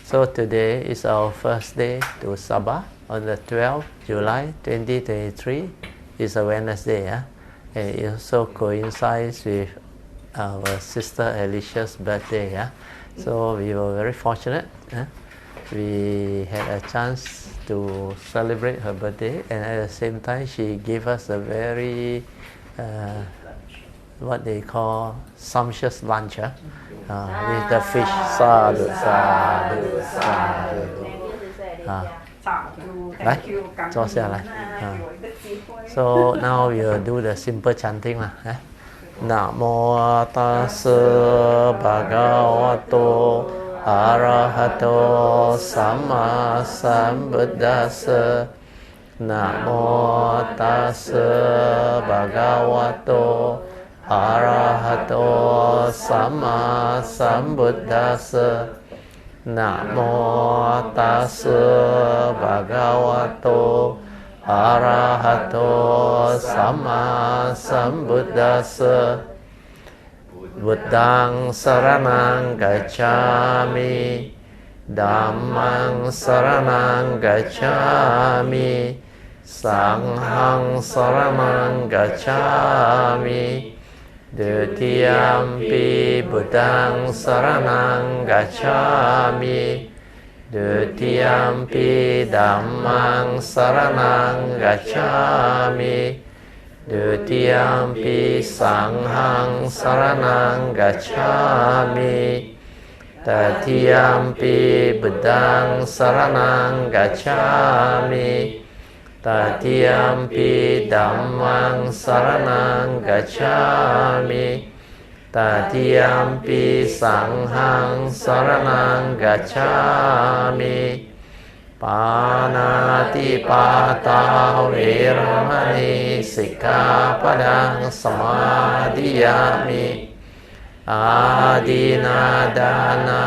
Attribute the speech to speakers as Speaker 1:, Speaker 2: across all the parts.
Speaker 1: So today is our first day to Sabah on the 12th July 2023. It's a Wednesday, yeah? And it also coincides with our sister Alicia's birthday, yeah? So we were very fortunate. We had a chance to celebrate her birthday, and at the same time she gave us a very what they call sumptuous lunch, with the fish. Sadhu, sadhu, sadhu. So now we will do the simple chanting. Namo tassa bhagavato arahato samma sambuddhassa. Namo tassa bhagavato arahato samma sambuddhassa. Namo tassa bhagavato arahato samma sambuddhassa. Buddhaṃ saraṇaṃ gacchāmi, Dhammāṃ saraṇaṃ gacchāmi, Saṅghāṃ saraṇaṃ gacchāmi, Dutiyampi Buddhaṃ saraṇaṃ gacchāmi, Dutiyampi Dhammāṃ saraṇaṃ gacchāmi, Dutiyampi Saṅghāṃ saraṇaṃ gacchāmi, Tatiyampi Buddhaṃ saraṇaṃ gacchāmi, Tatiyampi Dhammāṃ saraṇaṃ gacchāmi, Tatiyampi Saṅghāṃ saraṇaṃ gacchāmi. Panati pata viramani sikkhapadang samadhiyami. Adinadana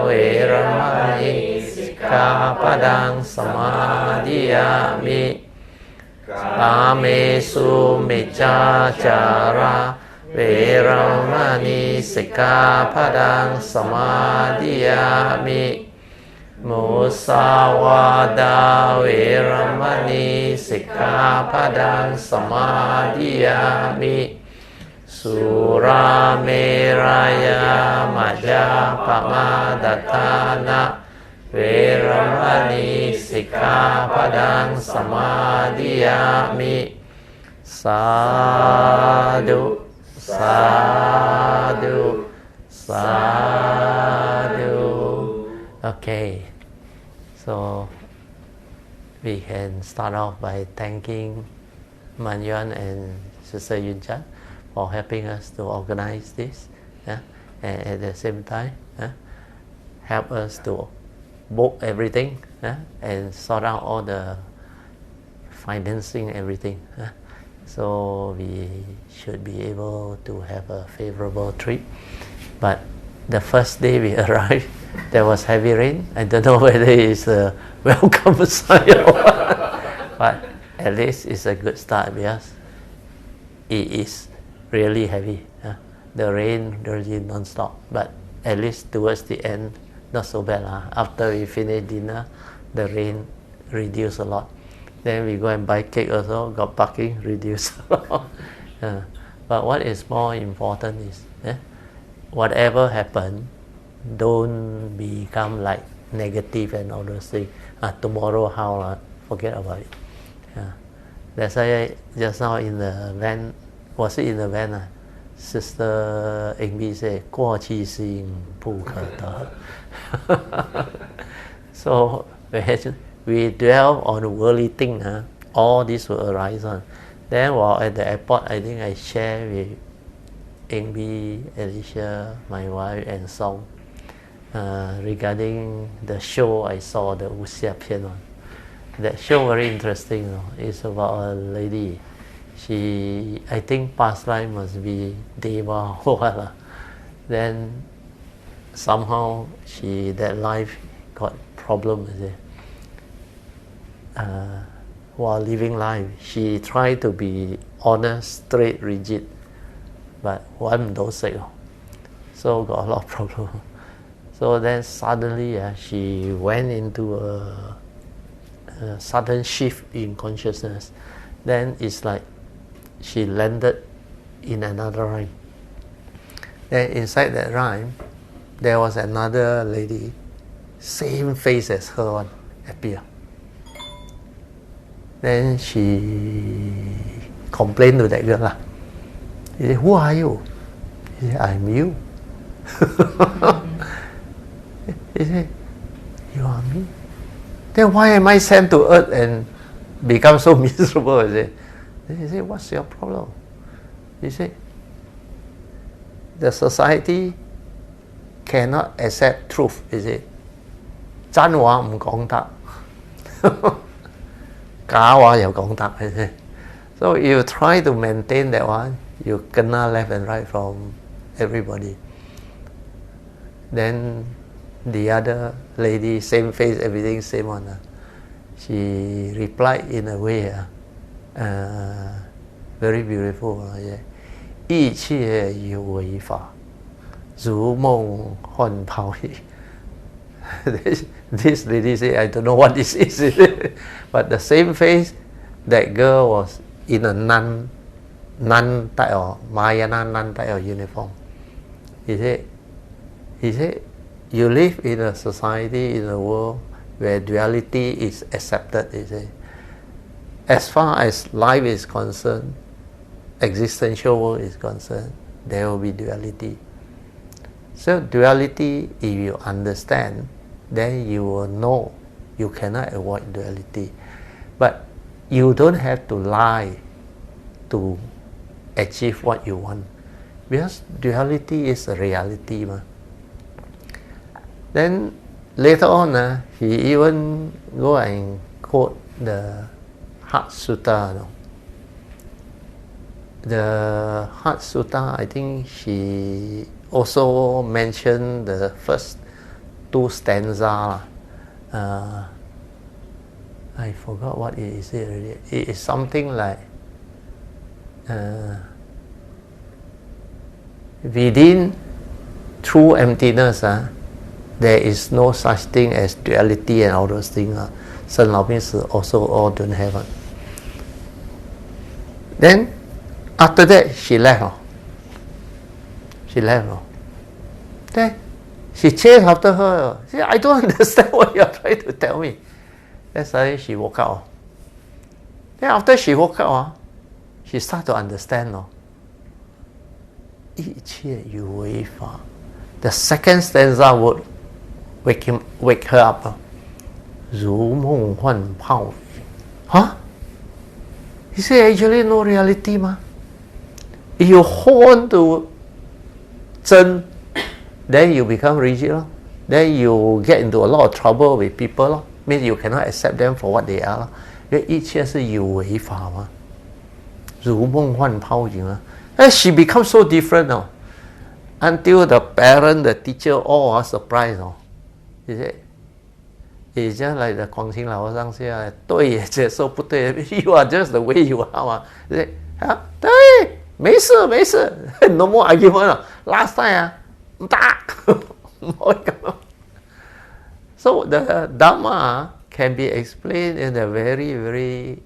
Speaker 1: viramani sikkhapadang samadhiyami. Kamesu miccacara viramani sikkhapadang samadhiyami. Musawada viramani sikkhapadang samadhiyami. Surameraya majapamadatthana viramani sikkhapadang samadhiyami. Sadhu, sadhu, sadhu. Okay, so we can start off by thanking Manyan and Sister Yunchan for helping us to organize this, and at the same time help us to book everything, and sort out all the financing, everything. So we should be able to have a favorable trip. But the first day we arrived, there was heavy rain. I don't know whether it's a welcome sign or what, but at least it's a good start because it is really heavy. The rain really non-stop, but at least towards the end, not so bad. After we finish dinner, the rain reduced a lot. Then we go and buy cake also, got parking, reduced a lot. But what is more important is, whatever happened, don't become like negative and all those things. Tomorrow how? Forget about it. That's why just now in the van, was it in the van? Sister Amy said, 过去心不可得. So we dwell on worldly things, all this will arise on. Then while at the airport, I think I share with Amy, Alicia, my wife, and Song regarding the show I saw, the Wuxia Pian one. That show very interesting. It's about a lady. She, I think past life must be Deva or what. Then somehow that life got problem with it. While living life, she tried to be honest, straight, rigid, but one don't say. So got a lot of problem. So then suddenly she went into a sudden shift in consciousness. Then it's like she landed in another rhyme. Then inside that rhyme, there was another lady, same face as her one, appear. Then she complained to that girl lah. He said, "Who are you?" He said, "I'm you." He said, "You are me? Then why am I sent to earth and become so miserable?" Then he said, "What's your problem?" He said, "The society cannot accept truth." He said, 真話唔講得，假話又講得。He said, "So you try to maintain that one, you kena left and right from everybody." Then the other lady, same face, everything same one. She replied in a way very beautiful. 一切有为法，如梦幻泡影。This lady said, "I don't know what this is." But the same face, that girl was in a nun type of Mahayana nun type of uniform. He said, "You live in a society, in a world where duality is accepted." He said, "As far as life is concerned, existential world is concerned, there will be duality. So duality, if you understand, then you will know you cannot avoid duality. But you don't have to lie to achieve what you want, because duality is a reality. Then later on, he even go and quote the Heart Sutta. The Heart Sutta, I think she also mentioned the first two stanza. I forgot what it is already. It is something like within true emptiness, there is no such thing as duality and all those things. 生老病死 also all don't have it. Then after that she left. Then she chased after her. She said, "I don't understand what you are trying to tell me." Then suddenly she woke up. Then after she woke up, she started to understand. 一切有为法. The second stanza would wake her up. 如梦幻泡影. Huh? He said, actually no reality, ma. If you hold on to 真, then you become rigid. Then you get into a lot of trouble with people. Means you cannot accept them for what they are. 因为一切是有为法嘛。如梦幻泡影. And she becomes so different now. Until the parent, the teacher, all are surprised. He said, it's just like the 广清老和尚 say, 对也接受不对 you are just the way you are. He said, 对，没事 no more argument. Last time, 打 So the Dhamma can be explained in a very, very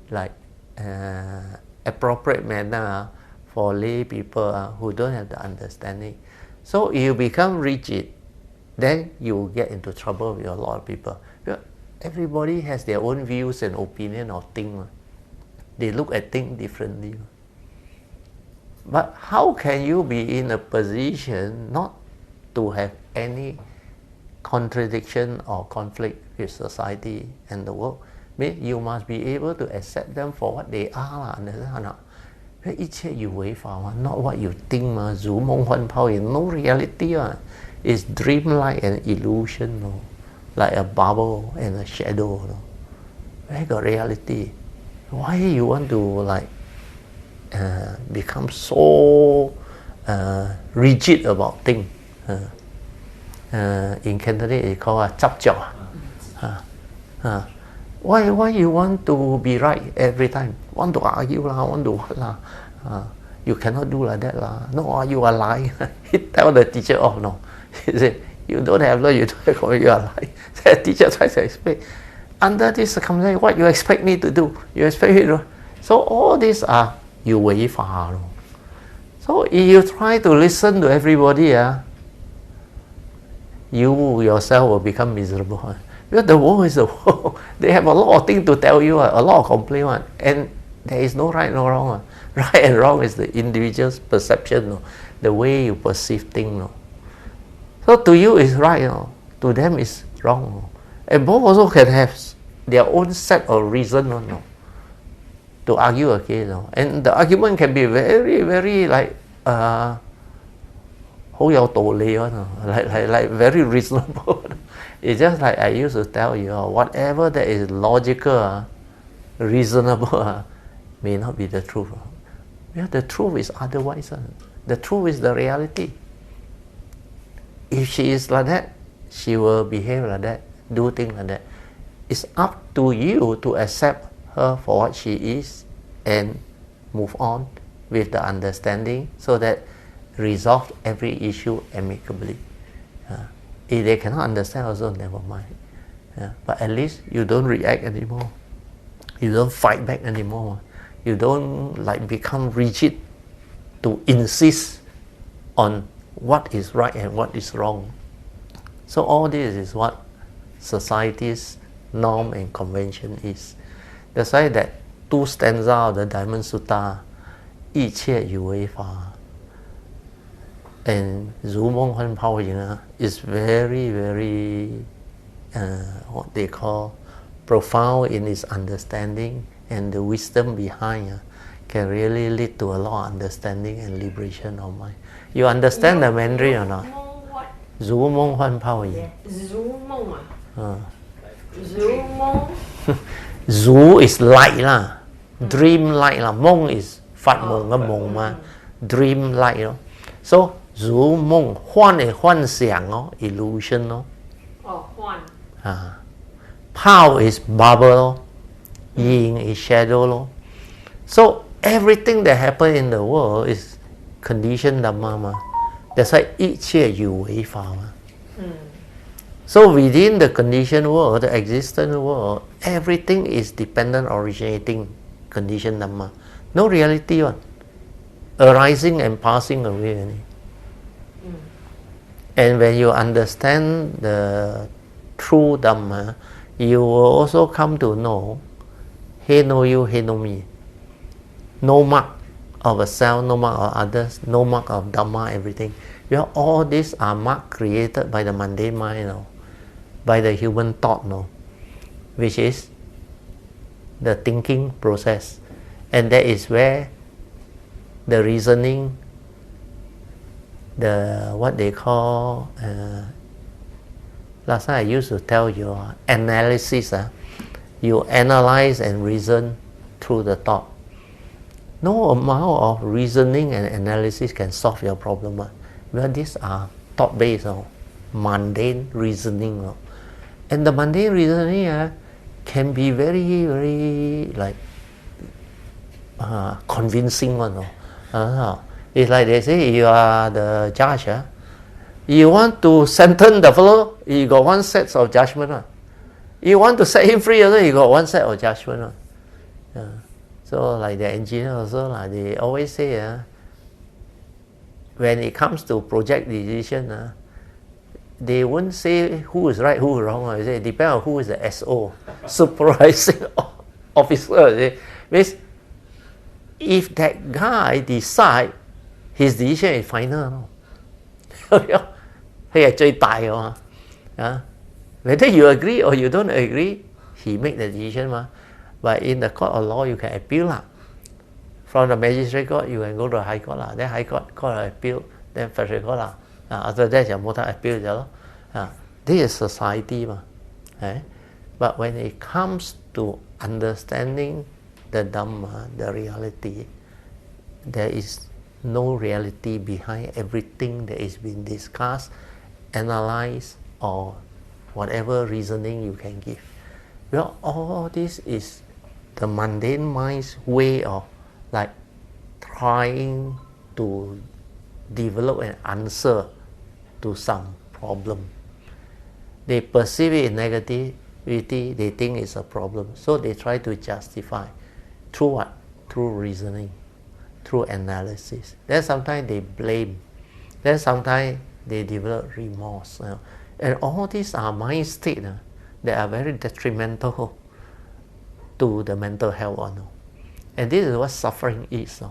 Speaker 1: appropriate manner for lay people who don't have the understanding. So if you become rigid, then you will get into trouble with a lot of people. Everybody has their own views and opinion of things. They look at things differently. But how can you be in a position not to have any contradiction or conflict with society and the world? You must be able to accept them for what they are. Not what you think. No reality. It's dreamlike and illusion. Like a bubble and a shadow. Where got reality? Why you want to become so rigid about things? In Cantonese it's called 執着. Why you want to be right every time? Want to argue want to what you cannot do like that No, you are lying. He tell the teacher, no. He said, You don't have law, you don't have common, you are lying. The teacher tries to explain. Under this circumstance, what you expect me to do? You expect me to... So all these are 要違法咯. So if you try to listen to everybody, you yourself will become miserable. Because the world is the world. They have a lot of things to tell you, a lot of complaint, and there is no right, no wrong. Right and wrong is the individual's perception, the way you perceive things. So to you is right, to them is wrong. And both also can have their own set of reasons to argue against. And the argument can be very, very like 好有道理 like very reasonable. It's just like I used to tell you, whatever that is logical, reasonable, may not be the truth. Because the truth is otherwise. The truth is the reality. If she is like that, she will behave like that, do things like that. It's up to you to accept her for what she is and move on with the understanding so that resolve every issue amicably. If they cannot understand also, never mind. But at least you don't react anymore. You don't fight back anymore. You don't like become rigid to insist on what is right and what is wrong. So all this is what society's norm and convention is. That's why that 2 stanzas of the Diamond Sutta, 一切有为法 and 如梦幻泡影 is very, very what they call profound in its understanding, and the wisdom behind can really lead to a lot of understanding and liberation of mind. You understand the Mandarin or not? 如梦幻泡影 如 is light lah, dream light lah. 梦 is 發夢嘅夢嘛 dream light 咯. So 如夢幻係幻想咯 illusion 咯.
Speaker 2: 幻
Speaker 1: 泡 is bubble 咯 yin is shadow 咯. So everything that happen in the world is conditioned dhamma 嘛. That's why 一切有為法嘛. So within the conditioned world, the existent world, everything is dependent, originating, conditioned dhamma. No reality one. Arising and passing away. And when you understand the true dhamma, you will also come to know, he no you, he no me. No mark of a self, no mark of others, no mark of dhamma, everything. Well, all these are marks created by the mundane mind, by the human thought, which is the thinking process. And that is where the reasoning, the what they call, last time I used to tell you, analysis. You analyze and reason through the thought. No amount of reasoning and analysis can solve your problem. Well, these are thought-based, mundane reasoning. And the mundane reasoning can be very, very like convincing one. It's like they say, you are the judge. You want to sentence the fellow, you got one set of judgment. You want to set him free, also you got one set of judgment. So like the engineer also, they always say, when it comes to project decision, they won't say who is right, who is wrong. They say it depends on who is the SO, supervising officer. Means if that guy decide, his decision is final. 佢係最大嘅嘛。Whether you agree or you don't agree, he make the decision 嘛。But in the court of law, you can appeal 啦。From the magistrate court, you can go to the high court 啦。Then high court appeal, then federal court 啦。After that 就冇得 appeal 咗咯。This is society 嘛。But when it comes to understanding the Dhamma, the reality, there is no reality behind everything that is being discussed, analyzed, or whatever reasoning you can give. Well, all this is the mundane mind's way of like trying to develop an answer to some problem. they perceive it in negativity, they think it's a problem. So they try to justify. Through what? Through reasoning, through analysis. Then sometimes they blame. Then sometimes they develop remorse. And all these are mind states that are very detrimental to the mental health. And this is what suffering is.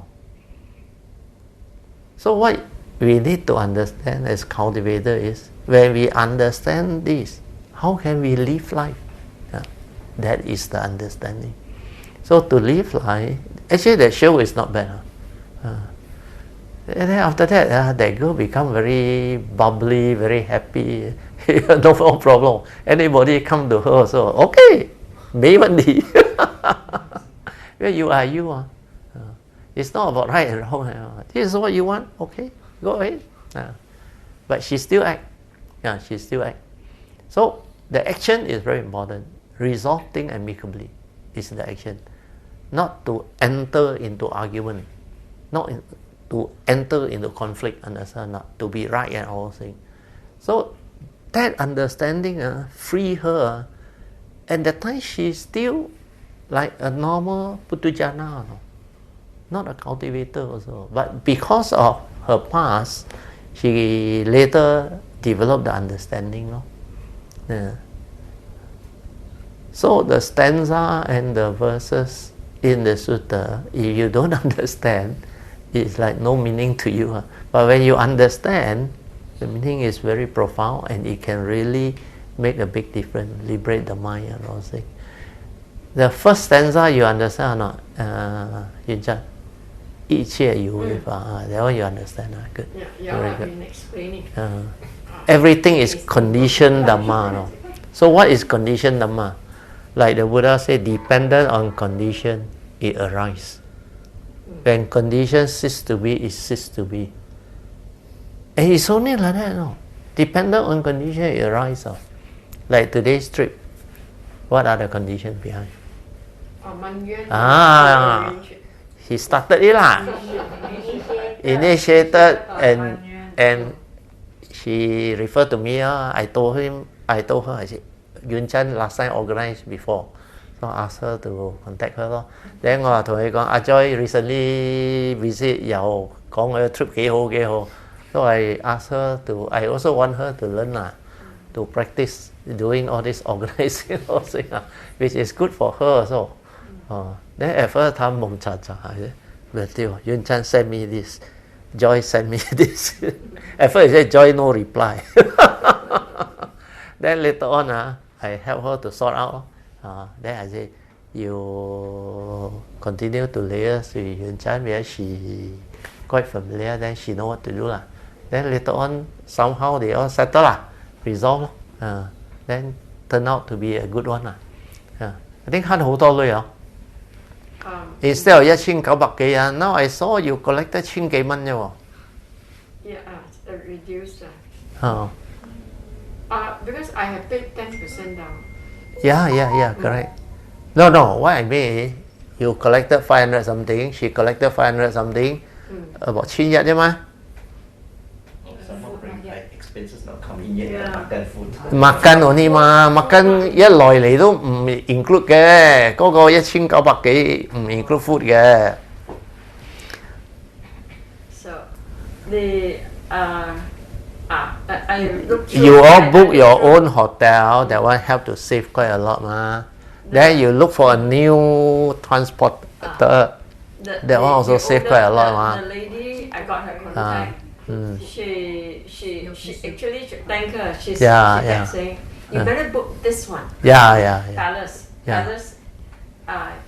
Speaker 1: So what we need to understand as cultivator is, when we understand this, how can we live life? That is the understanding. So to live life, actually that show is not bad. And then after that, that girl become very bubbly, very happy. No problem. Anybody come to her, so okay, maybe. Well, you are you. It's not about right and wrong. This is what you want. Okay, go ahead. But she still act. She still act. So the action is very important. Resolve things amicably is the action. Not to enter into argument. Not to enter into conflict. Understand? Not to be right and all things. So that understanding free her. And that time she's still like a normal putujana. Not a cultivator also. But because of her past, she later developed the understanding. So the stanza and the verses in the sutta, if you don't understand, it's like no meaning to you. But when you understand, the meaning is very profound and it can really make a big difference, liberate the mind and all things. The first stanza you understand or not? You just 一切有为法 that one you understand. Good.
Speaker 2: Yeah, I've been explaining.
Speaker 1: Everything is conditioned Dhamma. No? So what is conditioned Dhamma? Like the Buddha said, dependent on condition, it arises. When condition cease to be, it cease to be. And it's only like that. No? Dependent on condition, it arises. Like today's trip, what are the conditions behind? He started it lah. Initiated and she referred to me. I told her, I said, Yun Chan last time organized before. So I asked her to contact her. Then I told her, Joy recently visit 又講佢 trip 幾好。 So I asked her to, I also want her to learn to practice doing all this organizing thing, which is good for her also. Then at first 他懵查查嘅， but Yun Chan sent me this, Joy sent me this. At first he said Joy no reply. Then later on I help her to sort out. Then I say you continue to liaise with Yun Chan because she quite familiar. Then she know what to do lah. Then later on somehow they all settle resolve. Then turn out to be a good one I think 慳好多類Instead of 1900幾now I saw you collected 千幾蚊啫喎。
Speaker 2: Yeah, reduced.
Speaker 1: Oh.
Speaker 2: Because I have paid 10% down.
Speaker 1: Yeah, correct. No, what I mean is, you collected 500 something, she collected 500 something, about 千一啫嘛。
Speaker 3: Expenses not coming yet. Makan food.
Speaker 1: Makan only 嘛，makan 一來嚟都唔 include 嘅，嗰個1900幾唔 include food 嘅。
Speaker 2: So the I looked.
Speaker 1: You all book your own hotel, that one help to save quite a lot ma. Then you look for a new transporter, that one also save quite a lot ma.
Speaker 2: The lady, I got her contact. She actually should thank her. She kept saying, you better book this one. Palace.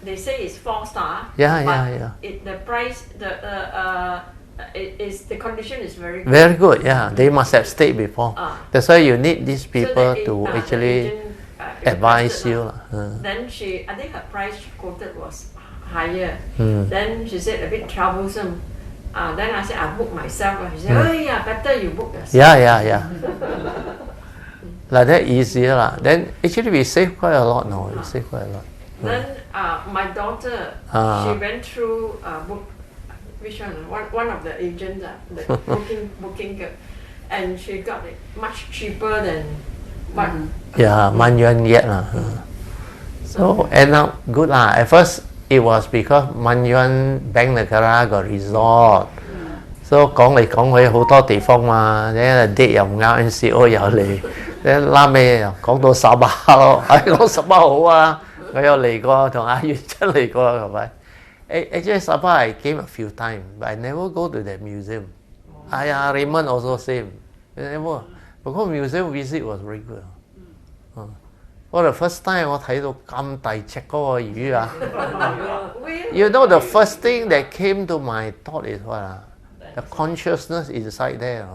Speaker 2: They say it's 4-star. The price, the condition is very good.
Speaker 1: Very good. They must have stayed before. That's why you need these people to actually advise you.
Speaker 2: Then I think her price she quoted was higher. Then she said a bit troublesome. Then I said I book myself. She said, oh yeah, better you book yourself.
Speaker 1: Yeah. Like that easier. Then actually we save quite a lot now. We save quite a lot.
Speaker 2: Then my daughter, she went through book. Which one of the agents, the booking girl, and she got it much cheaper than But
Speaker 1: yeah, Man Yuan yet lah. So end up good lah. At first it was because Man Yuan Bank Negara got resort. So 講嚟講去好多地方嘛，你 date 又唔啱 NCO 又嚟，你拉尾講到Sabah咯，講Sabah好啊，我有嚟過，同阿月真嚟過係咪？Actually Sabah I came a few times, but I never go to that museum. Raymond also same. Never. Because museum visit was very good. For the first time 我睇到咁大隻嗰個魚啊！You know the first thing that came to my thought is what the consciousness inside there.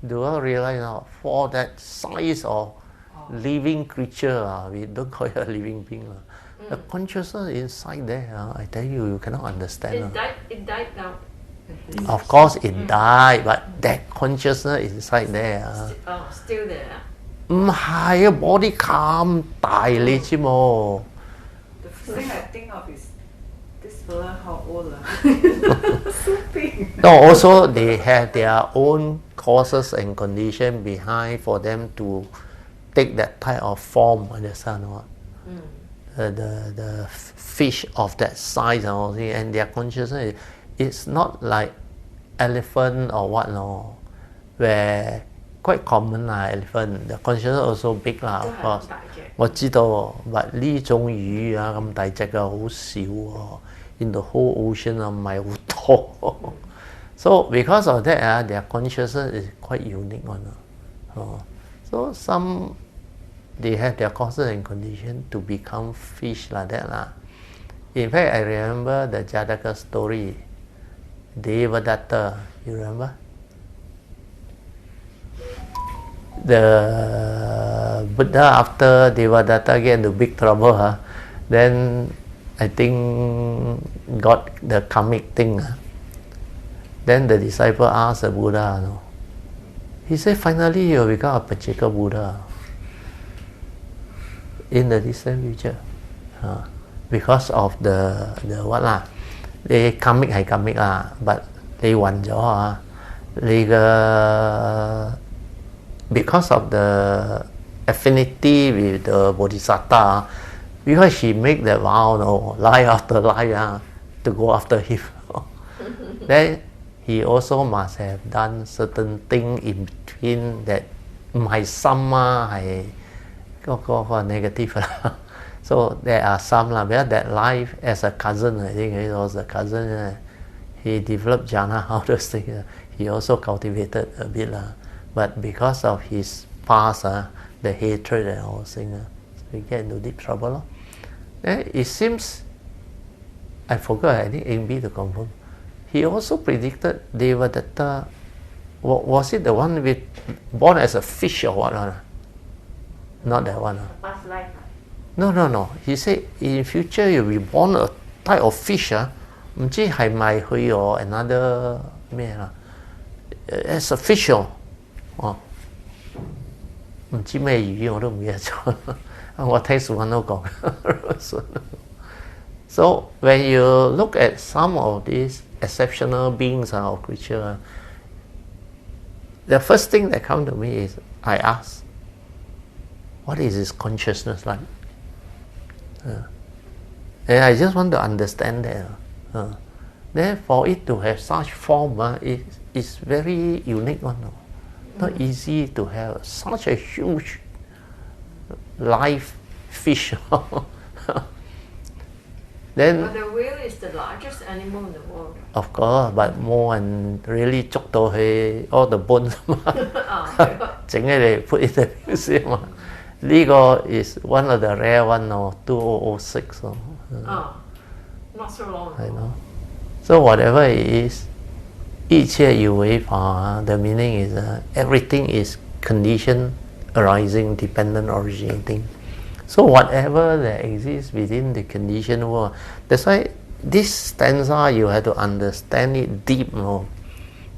Speaker 1: Do you realize now for that size of living creature, we don't call it a living being. The consciousness inside there, I tell you, you cannot understand.
Speaker 2: It died now.
Speaker 1: Of course it died, but that consciousness inside there.
Speaker 2: Still there.
Speaker 1: 唔係啊 body 咁大你知冇
Speaker 4: The first thing I think of is this fella how old so big.
Speaker 1: No, also they have their own causes and condition behind for them to take that type of form, understand what? The fish of that size and all thing, and their consciousness it's not like elephant or what no, where quite common elephant. The consciousness also big of course. 我知道 but 呢種魚咁大隻好少in the whole ocean 唔係好多 So because of that their consciousness is quite unique one. So some they have their causes and condition to become fish like that. In fact, I remember the Jataka story. Devadatta, you remember? The Buddha after Devadatta get into big trouble, then I think got the karmic thing. Then the disciple asked the Buddha, he said finally you will become a Pachika Buddha in the distant future. Because of the what lah, 你 karmic 係 karmic 啦 but 你暈咗你嘅 because of the affinity with the Bodhisattva, because she make the vow life after life to go after him. Then he also must have done certain thing in between that 唔係心係嗰個 negative 啦 So there are some because that life as a cousin, I think he was a cousin, he developed jhana, all those things. He also cultivated a bit but because of his past, the hatred and all those things, so he get into deep trouble. Then it seems, I forgot, I think AB to confirm, he also predicted Devadatta, was it the one with born as a fish or what? Not that one.
Speaker 2: Past life.
Speaker 1: No. He said in future you'll be born a type of fish. 唔知係咪佢 or another 咩啦 as a fish 唔知咩魚我都唔記得咗我聽小文都講 So when you look at some of these exceptional beings or creatures, the first thing that comes to me is I ask, what is his consciousness like? And I just want to understand that. Then for it to have such form, it's very unique one. Not easy to have such a huge live fish. Then,
Speaker 2: but the whale is the largest animal in the world.
Speaker 1: Of course, but more and really 捉到佢 all the bones 整起嚟 put in the museum 呢個 is one of the rare one 2006
Speaker 2: not so long.
Speaker 1: I know. So whatever it is, 一切有为法 the meaning is everything is condition arising, dependent, originating. So whatever that exists within the conditioned world, that's why this stanza you have to understand it deep,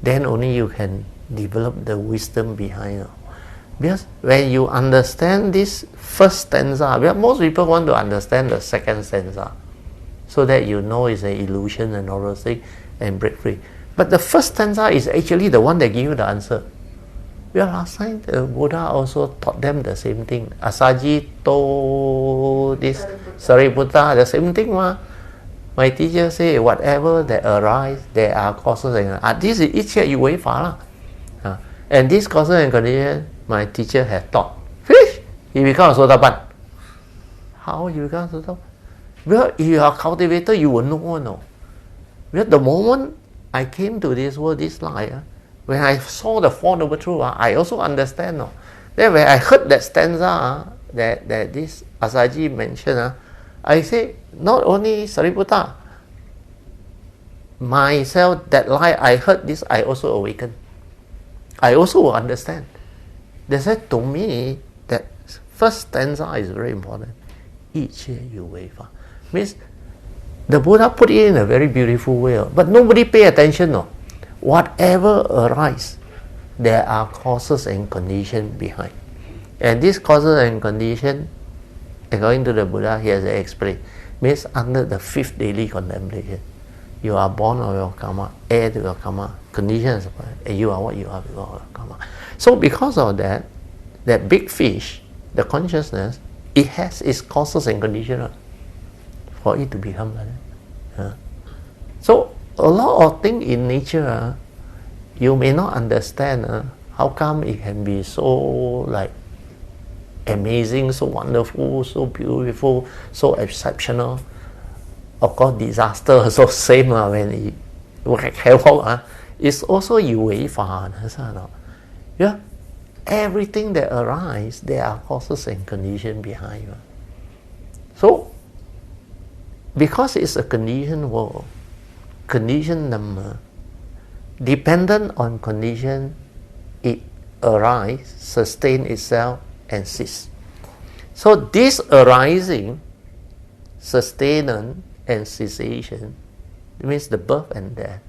Speaker 1: then only you can develop the wisdom behind. Because when you understand this first stanza, because most people want to understand the second stanza, so that you know it's an illusion and all those things and break free. But the first stanza is actually the one that gives you the answer. Well, last time the Buddha also taught them the same thing. Asaji told this Sariputta the same thing. My teacher say whatever that arise, there are causes and this is 一切有为法啦. And this causes and condition, my teacher had taught. Fish, he become a Sotapan. How you become Sotapan? Well, if you are a cultivator, you will know. No. Well, the moment I came to this world, this life, when I saw the Four Noble Truths, I also understand. No. Then when I heard that stanza that this Asaji mentioned, I say, not only Sariputta, myself, that life, I heard this, I also awakened. I also will understand. They said to me that first stanza is very important. 一切有为法 means the Buddha put it in a very beautiful way, but nobody pay attention. No. Whatever arises, there are causes and conditions behind. And these causes and conditions, according to the Buddha, he has explained, means under the fifth daily contemplation. You are born of your karma, heir to your karma, conditions, and you are what you are because of your karma. So because of that, that big fish, the consciousness, it has its causes and conditions for it to become like that. So a lot of things in nature, you may not understand how come it can be so like amazing, so wonderful, so beautiful, so exceptional. Of course, disaster also same when it havoc. It's also 有为法, yeah. Everything that arises, there are causes and conditions behind. So, because it's a conditioned world, conditioned number, dependent on condition, it arises, sustains itself, and ceases. So this arising, sustenance, and cessation means the birth and death.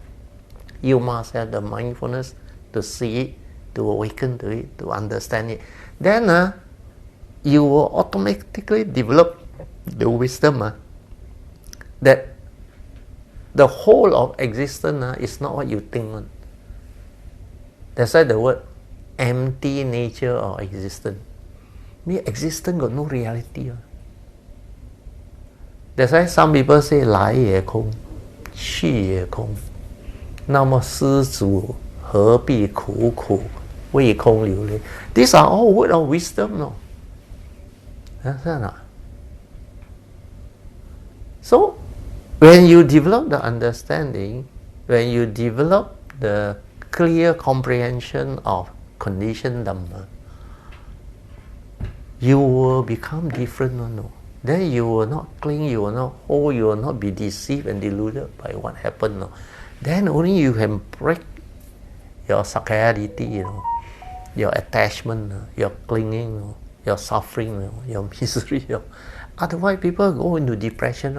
Speaker 1: You must have the mindfulness to see it, to awaken to it, to understand it. Then you will automatically develop the wisdom that the whole of existence is not what you think. That's why the word empty nature of existence. Me existence got no reality. That's why some people say 来也空，去也空。那么施主何必苦苦为空流泪 ？These are all words of wisdom, no? So, when you develop the understanding, when you develop the clear comprehension of conditioned Dhamma, you will become different, no? Then you will not cling, you will not hold, you will not be deceived and deluded by what happened. No? Then only you can break your sacrality, your attachment, your clinging, your suffering, your misery. Otherwise, people go into depression.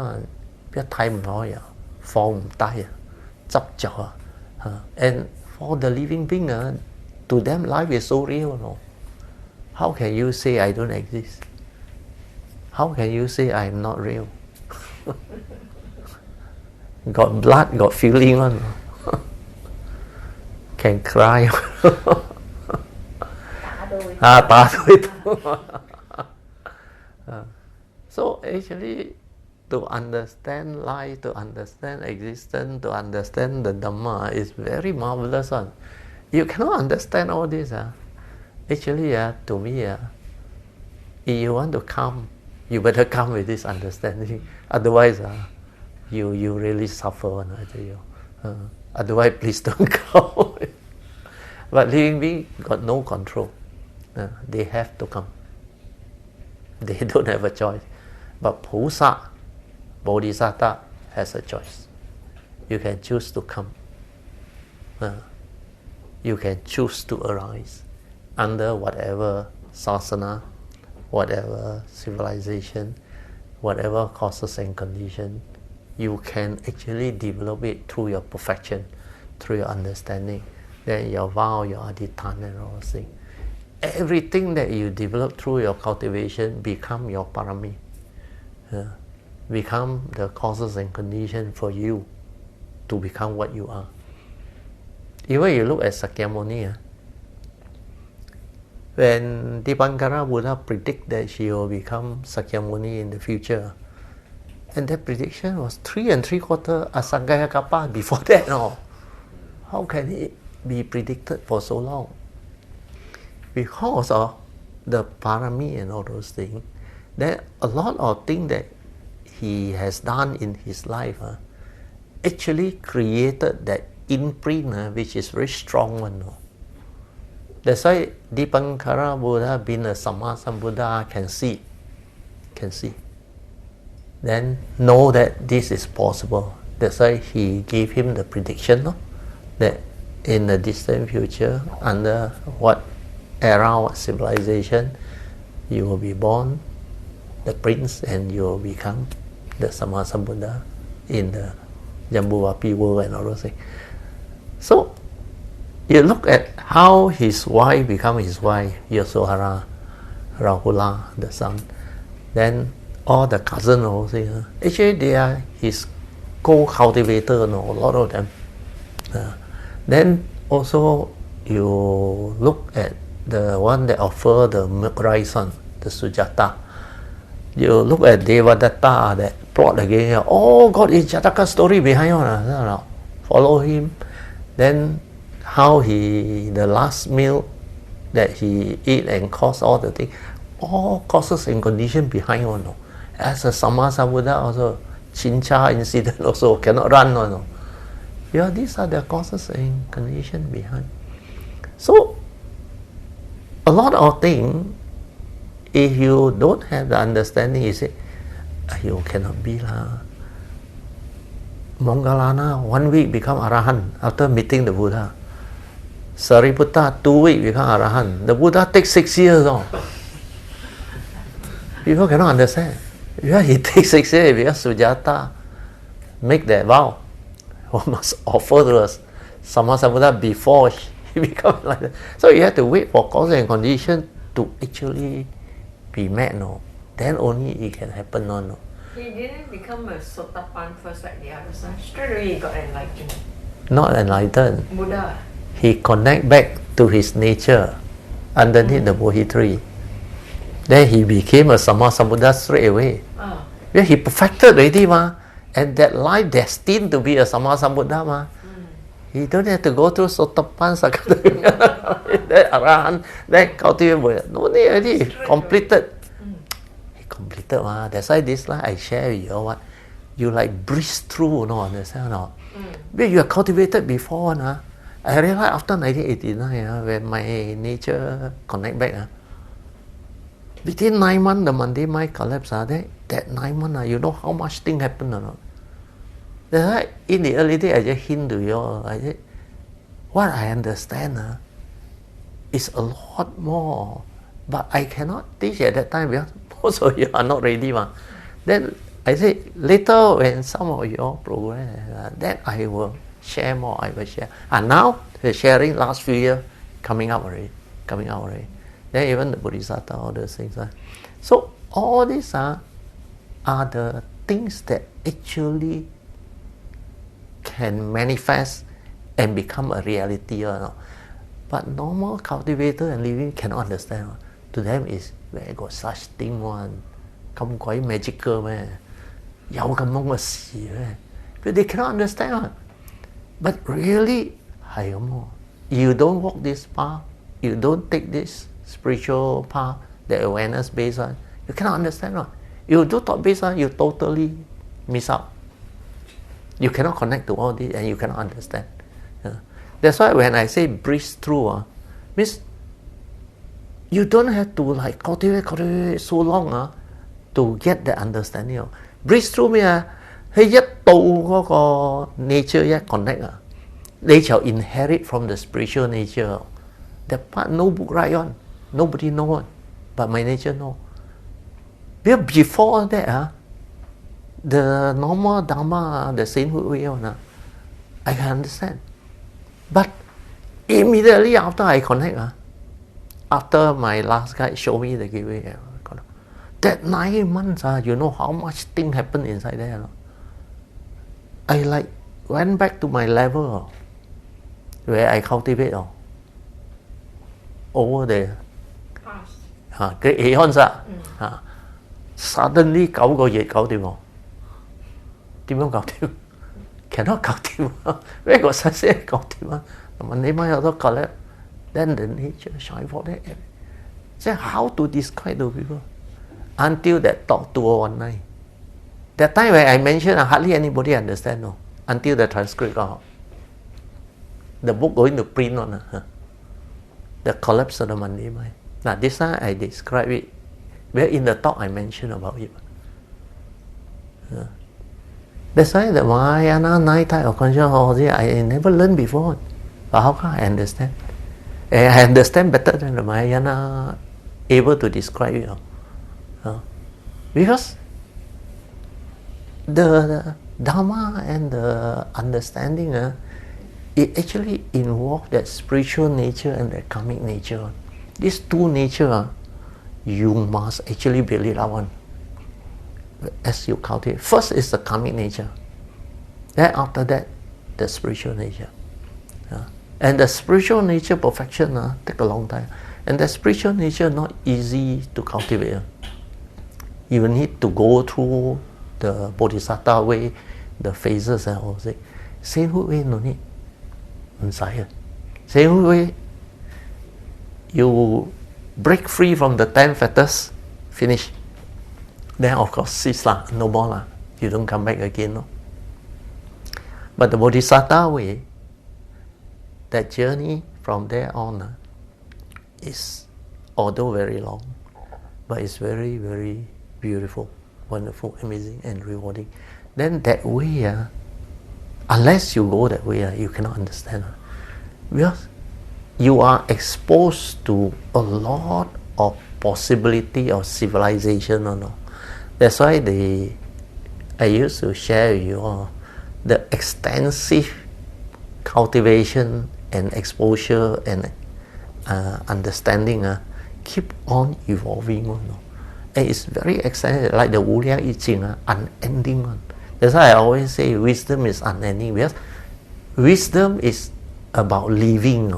Speaker 1: And for the living being, to them life is so real. No? How can you say I don't exist? How can you say I am not real? Got blood, got feeling on. Can cry. So actually, to understand life, to understand existence, to understand the Dhamma is very marvelous. You cannot understand all this. Actually, to me, if you want to come, you better come with this understanding. Otherwise, you really suffer. I tell you. Otherwise, please don't come. But living beings got no control. They have to come. They don't have a choice. But菩萨, Bodhisattva has a choice. You can choose to come. You can choose to arise under whatever sasana, whatever civilization, whatever causes and conditions. You can actually develop it through your perfection, through your understanding. Then your vow, your adhitthana, and all those things. Everything that you develop through your cultivation become your parami. Become the causes and conditions for you to become what you are. Even you look at Sakyamuni, when Dipankara Buddha predict that she will become Sakyamuni in the future, and that prediction was 3 3/4 Asangaya Kappa before that. No, how can it be predicted for so long? Because of the parami and all those things, there a lot of things that he has done in his life actually created that imprint which is very strong one. No? That's why Dipankara Buddha being a Sammasambuddha can see. Then know that this is possible. That's why he gave him the prediction, no? That in the distant future, under what era, what civilization, you will be born the prince and you will become the Sammasambuddha in the Jambuvapi world and all those things. So you look at how his wife become his wife, Yasohara, Rahula, the son. Then all the cousins also, actually they are his co-cultivator, no, a lot of them. Then also you look at the one that offer the milk rice one, the Sujata. You look at Devadatta that plot again. Oh, God is Jataka story behind one. Follow him. Then how he, the last meal that he eat and caused all the thing, all causes and condition behind one. As a Sammasambuddha also, Chincha incident also cannot run one. Yeah, these are the causes and condition behind. So a lot of things, if you don't have the understanding, you say, you cannot be lah. Moggallana 1 week become Arahant after meeting the Buddha. Sariputta 2 weeks become Arahant. The Buddha takes 6 years. People cannot understand. Yeah, he takes 6 years because Sujata make that vow. One must offer to us Sammasambuddha before he becomes like that. So you have to wait for cause and condition to actually be met. No, then only it can happen. No.
Speaker 2: He didn't become a Sotapan first like the other son. Straight away he got enlightened.
Speaker 1: Not enlightened.
Speaker 2: Buddha.
Speaker 1: He connect back to his nature underneath the Bodhi tree. Then he became a Sammasambuddha straight away. Yeah, he perfected already, and that life destined to be a Sammasambuddha. He don't have to go through Sotapan, that Arahant, that cultivate. No need already. Completed. He completed. That's why this life I share with you what you like breeze through. No, understand? No. But you are cultivated before. I realized after 1989 when my nature connect back. Within 9 months, the Monday mind collapse. That 9 months, you know how much thing happened or not? That's why in the early day, I just hint to you all. I said, what I understand is a lot more. But I cannot teach at that time because most of you are not ready. Then I said, later when some of you all progress, then I will share more. I will share. And now, the sharing last few years, coming out already. Then even the Bodhisattva, all those things. So all these are the things that actually can manifest and become a reality. But normal cultivator and living cannot understand. To them is, where got such thing one? Come quite magical man. But they cannot understand. But really, you don't walk this path, you don't take this spiritual path, the awareness based on, you cannot understand. You do thought based on, you totally miss out. You cannot connect to all this and you cannot understand. That's why when I say breeze through, means you don't have to like cultivate so long to get the understanding. Breeze through me, 係一到嗰個 nature 一 connect 你就 inherit from the spiritual nature. That part no book write on, nobody know on, but my nature know. Because before that, the normal dharma, the sainthood way on, I can understand. But immediately after I connect, after my last guide showed me the gateway, that 9 months, you know how much thing happened inside there. I like went back to my level where I cultivate over there. 嘅氣康實suddenly 9個月搞掂喎，點樣搞掂？cannot 搞掂啊！咩個實先搞掂啊？同埋你咪有得 collect， then the nature shine for that。即係 how to describe to people until that talk 2019。That time when I mentioned, hardly anybody understand. No, until the transcript got out. The book going to print on the collapse of the Monday mind. Now this time I describe it. Where in the talk I mentioned about it. That's why the Mahayana 9 type of consciousness I never learned before. But how can I understand? I understand better than the Mahayana able to describe it. Because the Dharma and the understanding it actually involves that spiritual nature and the karmic nature. These two natures you must actually build it up as you cultivate. First is the karmic nature, then after that the spiritual nature. And the spiritual nature perfection take a long time, and the spiritual nature not easy to cultivate. You need to go through the Bodhisattva way, the phases and all that. Sainthood way no need. Sainthood way, you break free from the 10 fetters, finish. Then of course cease lah, no more lah. You don't come back again. No. But the Bodhisattva way, that journey from there on is, although very long, but it's very, very beautiful, wonderful, amazing, and rewarding. Then that way, unless you go that way, you cannot understand. Because you are exposed to a lot of possibility of civilization. That's why I used to share with you all the extensive cultivation and exposure and understanding keep on evolving. And it's very exciting, like the Wu Liang I Ching, unending one. That's why I always say wisdom is unending, because wisdom is about living,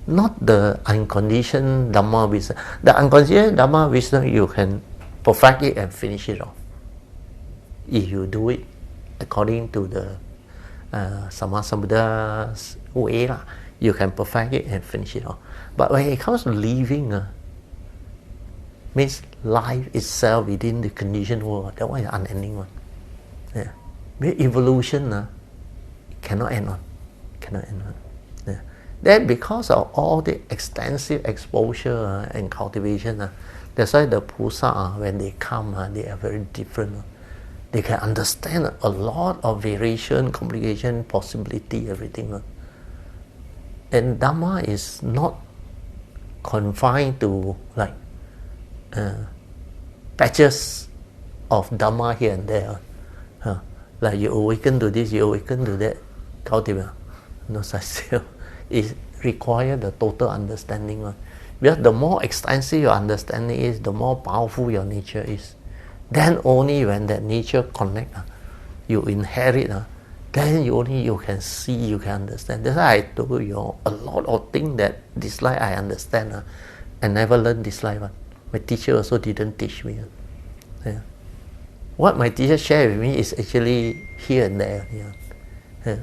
Speaker 1: not the unconditioned Dhamma wisdom. The unconditioned Dhamma wisdom, you can perfect it and finish it off. If you do it according to the Sammasambuddha's way, you can perfect it and finish it off. But when it comes to living, means life itself within the conditioned world, that one is unending one. Yeah. But evolution cannot end on. Cannot end on. Yeah. Then because of all the extensive exposure and cultivation, that's why the Pusa, when they come, they are very different. They can understand a lot of variation, complication, possibility, everything. And Dhamma is not confined to like patches of Dhamma here and there. Like you awaken to this, you awaken to that. Cultivate. No such thing. It requires the total understanding. Because the more extensive your understanding is, the more powerful your nature is. Then only when that nature connect, you inherit, then you can see, you can understand. That's why I told you a lot of things that this life I understand. I never learned this life. My teacher also didn't teach me. Yeah. What my teacher shared with me is actually here and there. Yeah.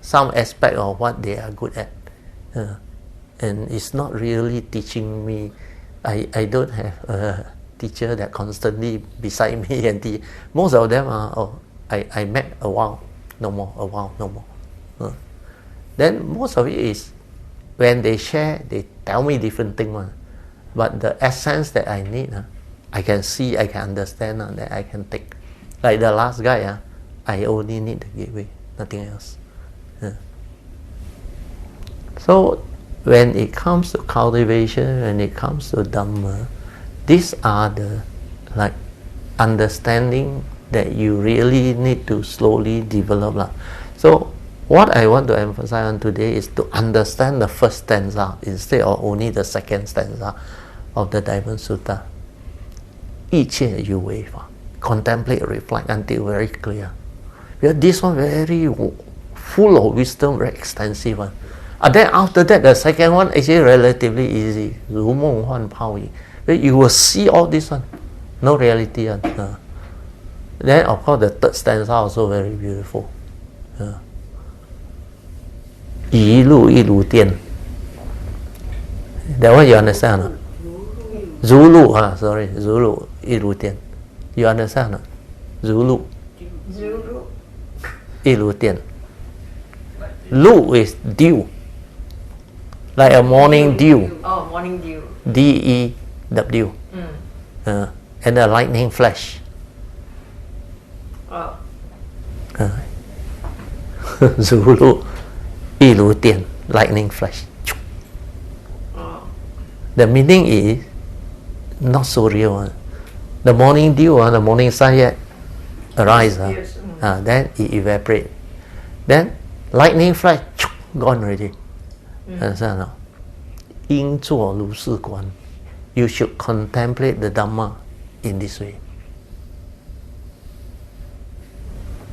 Speaker 1: Some aspect of what they are good at. And it's not really teaching me. I don't have a teacher that constantly beside me and teach. Most of them are, I met a while, no more, a while, no more. Then most of it is, when they share, they tell me different things. But the essence that I need, I can see, I can understand, that I can take. Like the last guy, I only need the gateway, nothing else. So when it comes to cultivation, when it comes to Dhamma, these are the like understanding that you really need to slowly develop. So what I want to emphasize on today is to understand the first stanza instead of only the second stanza of the Diamond Sutta. 一切有为法, contemplate, reflect until very clear. Because this one very full of wisdom, very extensive one. And then after that, the second one actually relatively easy. 如梦幻泡影. You will see all this one, no reality one. Then of course the third stanza also very beautiful. 一路一如电. That one you understand? Zulu, sorry, Zulu, 一如电. You understand? Zulu.
Speaker 2: Zulu.
Speaker 1: 一如电. Lu is dew. Like a morning dew.
Speaker 2: Oh, morning dew.
Speaker 1: D-E-W. And a lightning flash.
Speaker 2: Oh.
Speaker 1: Zulu, 一如电, lightning flash.
Speaker 2: Oh.
Speaker 1: The meaning is not so real. The morning dew, the morning sun yet arise. Then it evaporate. Then lightning flash, gone already. Understand? 应作如是观. You should contemplate the Dhamma in this way.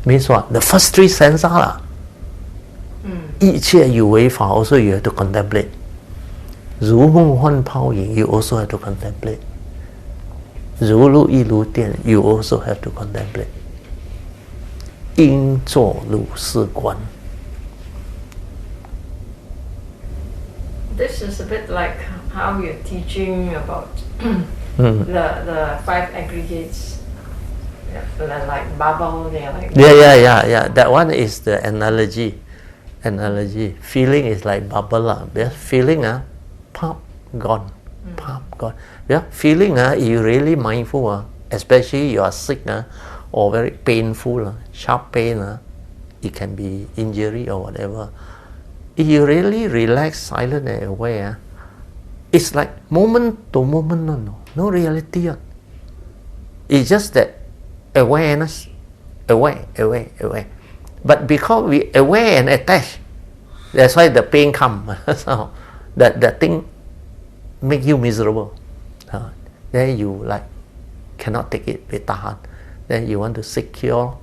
Speaker 1: Means what? The first three stanza lah. 一切有为法 also you have to contemplate. 如梦幻泡影 you also have to contemplate. 如露亦如电 you also have to contemplate. 应作如是观.
Speaker 2: This is a bit like how you're teaching about the five aggregates. They're like bubble, they're like...
Speaker 1: Yeah. That one is the analogy. Feeling is like bubble. Feeling, pop, gone. Pop, gone. Yeah, feeling, you really mindful, especially you are sick or very painful, sharp pain, it can be injury or whatever. If you really relax, silent and aware, it's like moment to moment, no reality. It's just that awareness, aware. But because we aware and attached, that's why the pain comes. So that thing make you miserable. Then you like cannot take it, be tahan. Then you want to seek cure.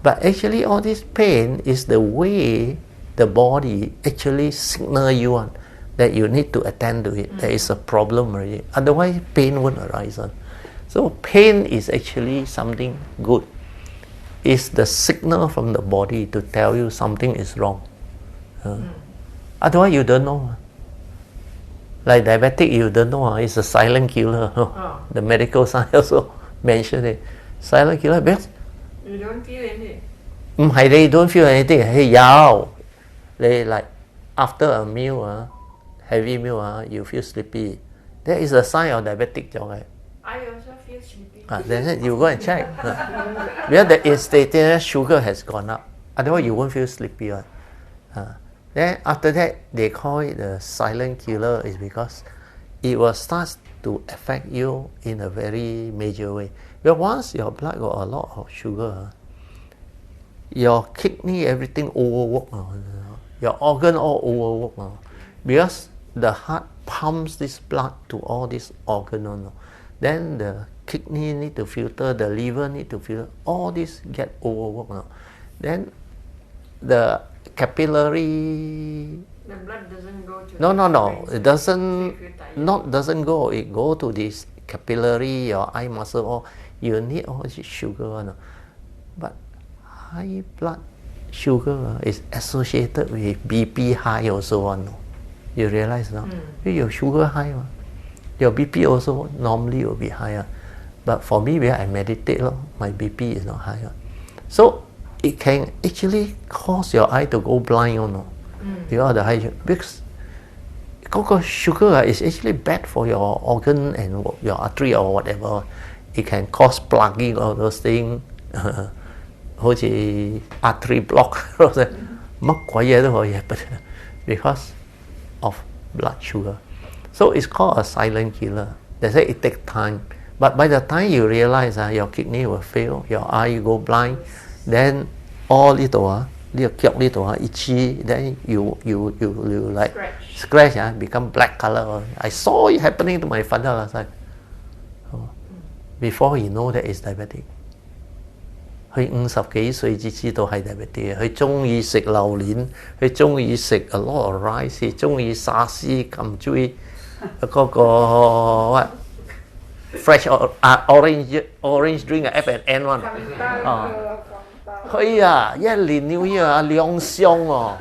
Speaker 1: But actually all this pain is the way the body actually signal you on that you need to attend to it. There is a problem already. Otherwise pain won't arise. So pain is actually something good. It's the signal from the body to tell you something is wrong. Otherwise you don't know. Like diabetic, you don't know. It's a silent killer. The medical science also mentioned it. Silent killer because
Speaker 2: you don't feel anything.
Speaker 1: They don't feel anything. Hey, they like after a meal, heavy meal, you feel sleepy. That is a sign of diabetic.
Speaker 2: I also feel sleepy.
Speaker 1: Then you go and check. Because the instantaneous sugar has gone up. Otherwise you won't feel sleepy. Then after that, they call it the silent killer is because it will start to affect you in a very major way. But once your blood got a lot of sugar, your kidney, everything overwork. Your organ all overwork. Because the heart pumps this blood to all these organs. Then the kidney need to filter, the liver need to filter, all this get overworked. Then the capillary...
Speaker 2: The blood doesn't go to...
Speaker 1: No. It doesn't go. It go to this capillary, your eye muscle, or you need all this sugar. But high blood sugar is associated with BP high also. You realize now? Your sugar high. Your BP also normally will be higher. But for me, where I meditate, my BP is not higher. So it can actually cause your eye to go blind. Because the high because sugar is actually bad for your organ and your artery or whatever. It can cause plugging of those things. Artery block. Because of blood sugar. So it's called a silent killer. They say it takes time. But by the time you realize your kidney will fail, your eye go blind, then all little itchy, then you like scratch, become black color. I saw it happening to my father last time. Before he know that it's diabetic. 佢50幾歲至知道係 diabetic 佢中意食榴蓮佢中意食 a lot of rice 佢中意沙司咁追 what fresh orange drink F&N one 係啊，一年 New Year 啊2箱喎，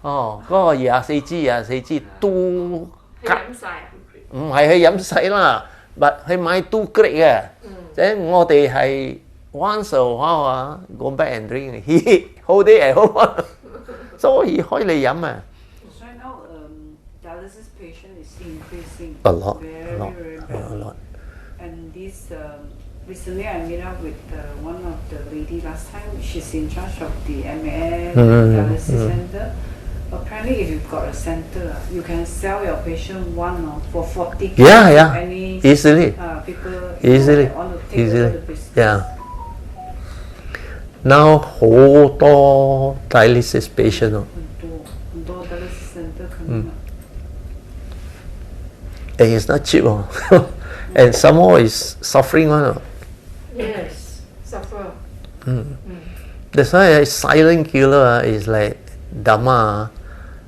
Speaker 1: 嗰個24支都
Speaker 2: 佢飲晒啊？
Speaker 1: 唔係去飲洗啦，去買都 great 嘅，即係我哋係 once a while 啊 go back and drink he whole day at home 所以開嚟飲啊。
Speaker 4: So now dialysis patient is increasing
Speaker 1: A lot. And
Speaker 4: this recently I met up with one of the lady last time. She's in charge of the MAS dialysis center. Apparently, if you've got a center, you can sell your patient one for 40K.
Speaker 1: Yeah.
Speaker 4: Any
Speaker 1: easily.
Speaker 4: People
Speaker 1: easily.
Speaker 4: Want to take over the business.
Speaker 1: Yeah. Now 好多 dialysis patient 咯。
Speaker 4: 很多 dialysis center coming up.
Speaker 1: And it's not cheap and some more is suffering one.
Speaker 2: Yes, suffer.
Speaker 1: That's why a silent killer is like Dhamma.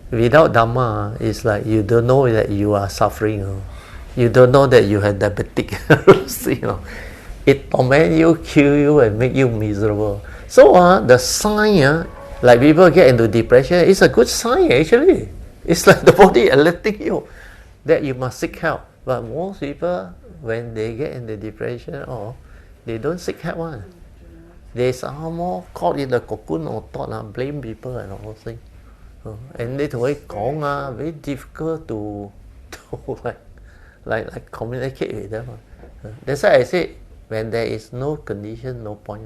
Speaker 1: Without Dhamma, it's like you don't know that you are suffering. You don't know that you have diabetic. It torment you, kill you, and make you miserable. So the sign, like people get into depression, it's a good sign actually. It's like the body alerting you that you must seek help. But most people, when they get into depression, they don't seek help one. They somehow caught in the cocoon or thought, blame people and all those things. And they talk very difficult to like communicate with them. That's why I say when there is no condition, no point.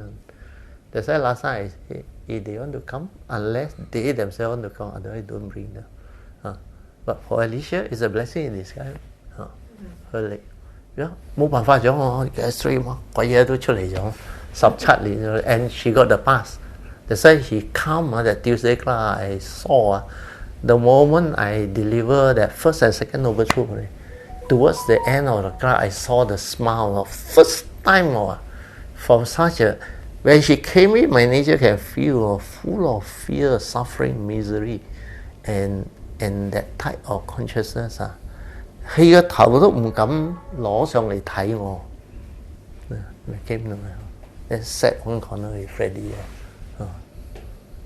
Speaker 1: That's why last time I say if they want to come, unless they themselves want to come, otherwise don't bring them. But for Alicia, it's a blessing in disguise. 佢嚟，冇辦法咗我gastric 嘛，鬼嘢都出嚟咗，17年咗 ，and she got the pass. That's why he come that Tuesday class I saw the moment I deliver that first and second overthrow. Towards the end of the class, I saw the smile of first time from such a when she came in, my nature can feel full of fear, suffering, misery, and that type of consciousness 佢個頭都唔敢攞上嚟睇我。came to me and sat one corner with Freddie.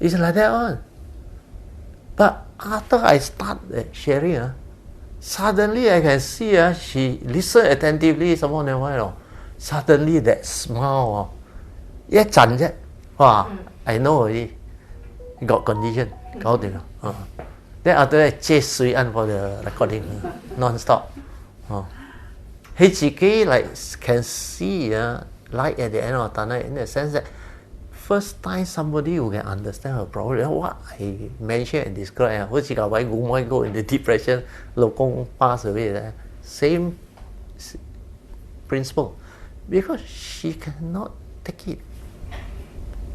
Speaker 1: It's like that one. But after I start sharing, suddenly I can see she listen attentively. Someone never suddenly that smile 一陣啫，哇 I know already got condition 搞掂啦。Then after that 接水 for the recording non-stop. 佢自己 like can see light at the end of the tunnel in the sense that first time somebody who can understand her problem. What I mentioned and described 好似個位五妹 go into depression 老公 pass away same principle because she cannot take it.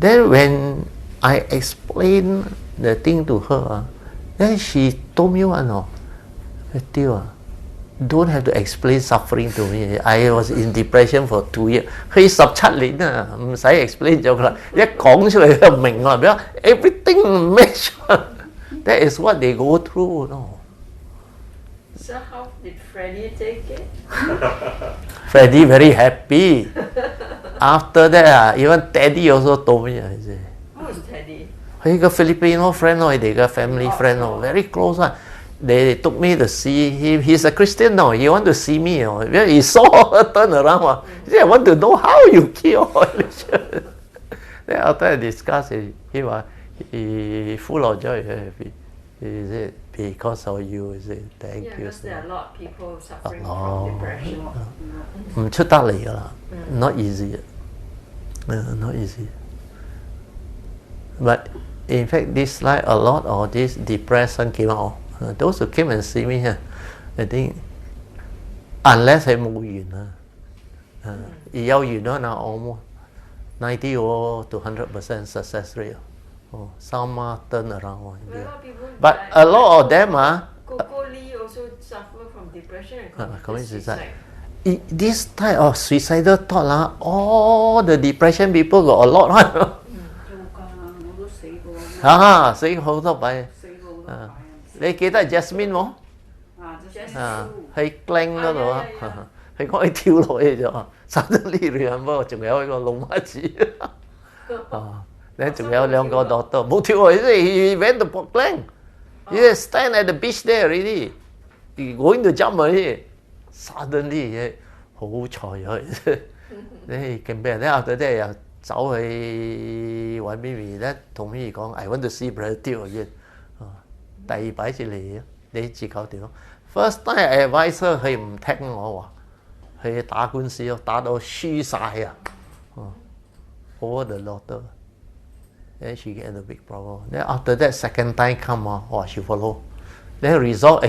Speaker 1: Then when I explained the thing to her, then she told me don't have to explain suffering to me. I was in depression for 2 years. 佢17年唔使 explain 咗啦，一講出嚟就明啦。Everything match. That is what they go through.
Speaker 2: So how did Freddie take it?
Speaker 1: Freddie very happy. After that, even Teddy also told me.
Speaker 2: Who is Teddy?
Speaker 1: 佢個 Filipino friend 佢哋嘅 family friend very close They took me to see him. He's a Christian now. He want to see me. He saw her turn around. He said, I want to know how you kill Alicia. Then after I discussed it, he full of joy. He said, because of you. He said, thank you.
Speaker 2: Because there are a lot of people suffering from depression.
Speaker 1: 唔出得嚟㗎啦 Not easy. Not easy. But in fact, this like a lot of this depression came out. Those who came and see me here, I think, unless 係冇緣有緣almost 90 to 100% success rate. Some turn around. But a lot of them
Speaker 2: Coco Lee also suffer from depression and
Speaker 1: commit suicide. This type of suicidal thought all the depression people got a lot
Speaker 4: 我都死過。
Speaker 1: 死好多擺。你記得 Jasmine 冇？喺 Glen 嗰度啊，佢講佢跳落去就suddenly remember 仲有一個老媽子你仲有兩個 doctor 冇跳落去，he went to Glen, he stand at the beach there already, he going to jump already, suddenly 好彩佢，你勁俾人咧after that又走去揾 Mimi 咧，同 Mimi 講 I want to see brother 跳again，第二擺先嚟，你自搞掂咯。First time I advise her 佢唔聽我話，佢打官司咯，打到輸晒啊，over the daughter, then she get a big problem. Then after that second time come she follow, then resolve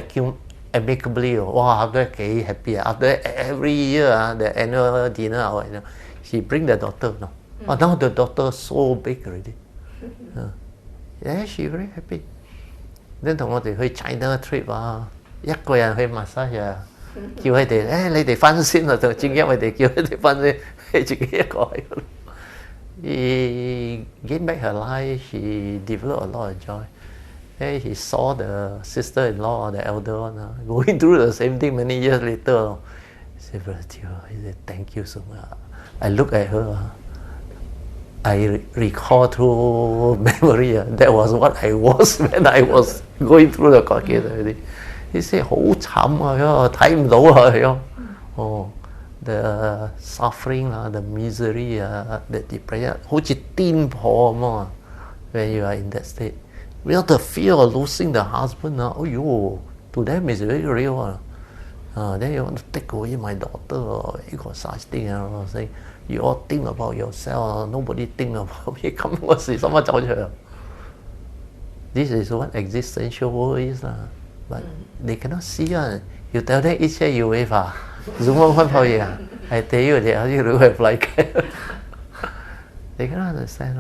Speaker 1: amicably 哇，都幾 happy 啊 ！After every year the annual dinner she bring the daughter now the daughter so big already, yeah she very happy. Then 同我哋去 China trip 一個人去 massage 叫佢哋你哋翻先啊，就正因為哋叫佢哋翻先，佢自己一個喺度。He gained back her life, she developed a lot of joy. Hey, he saw the sister-in-law, the elder one, going through the same thing many years later. He said, Brother Teo, he said, thank you so much. I look at her, I recall through memory, that was what I was when I was going through the court case already. He said, 好慘啊，睇唔到啊，the suffering, the misery, the depression, 好似癲婆咁啊 when you are in that state. Well, the fear of losing the husband, to them is very real. Then you want to take away my daughter, you got such thing, saying, you all think about yourself, nobody think about me. 咁嗰時使乜走出嚟 ？This is what existential world is, but they cannot see. You tell them 一切有為法，怎麼會跑嘢？I tell you, they are you have like they cannot understand.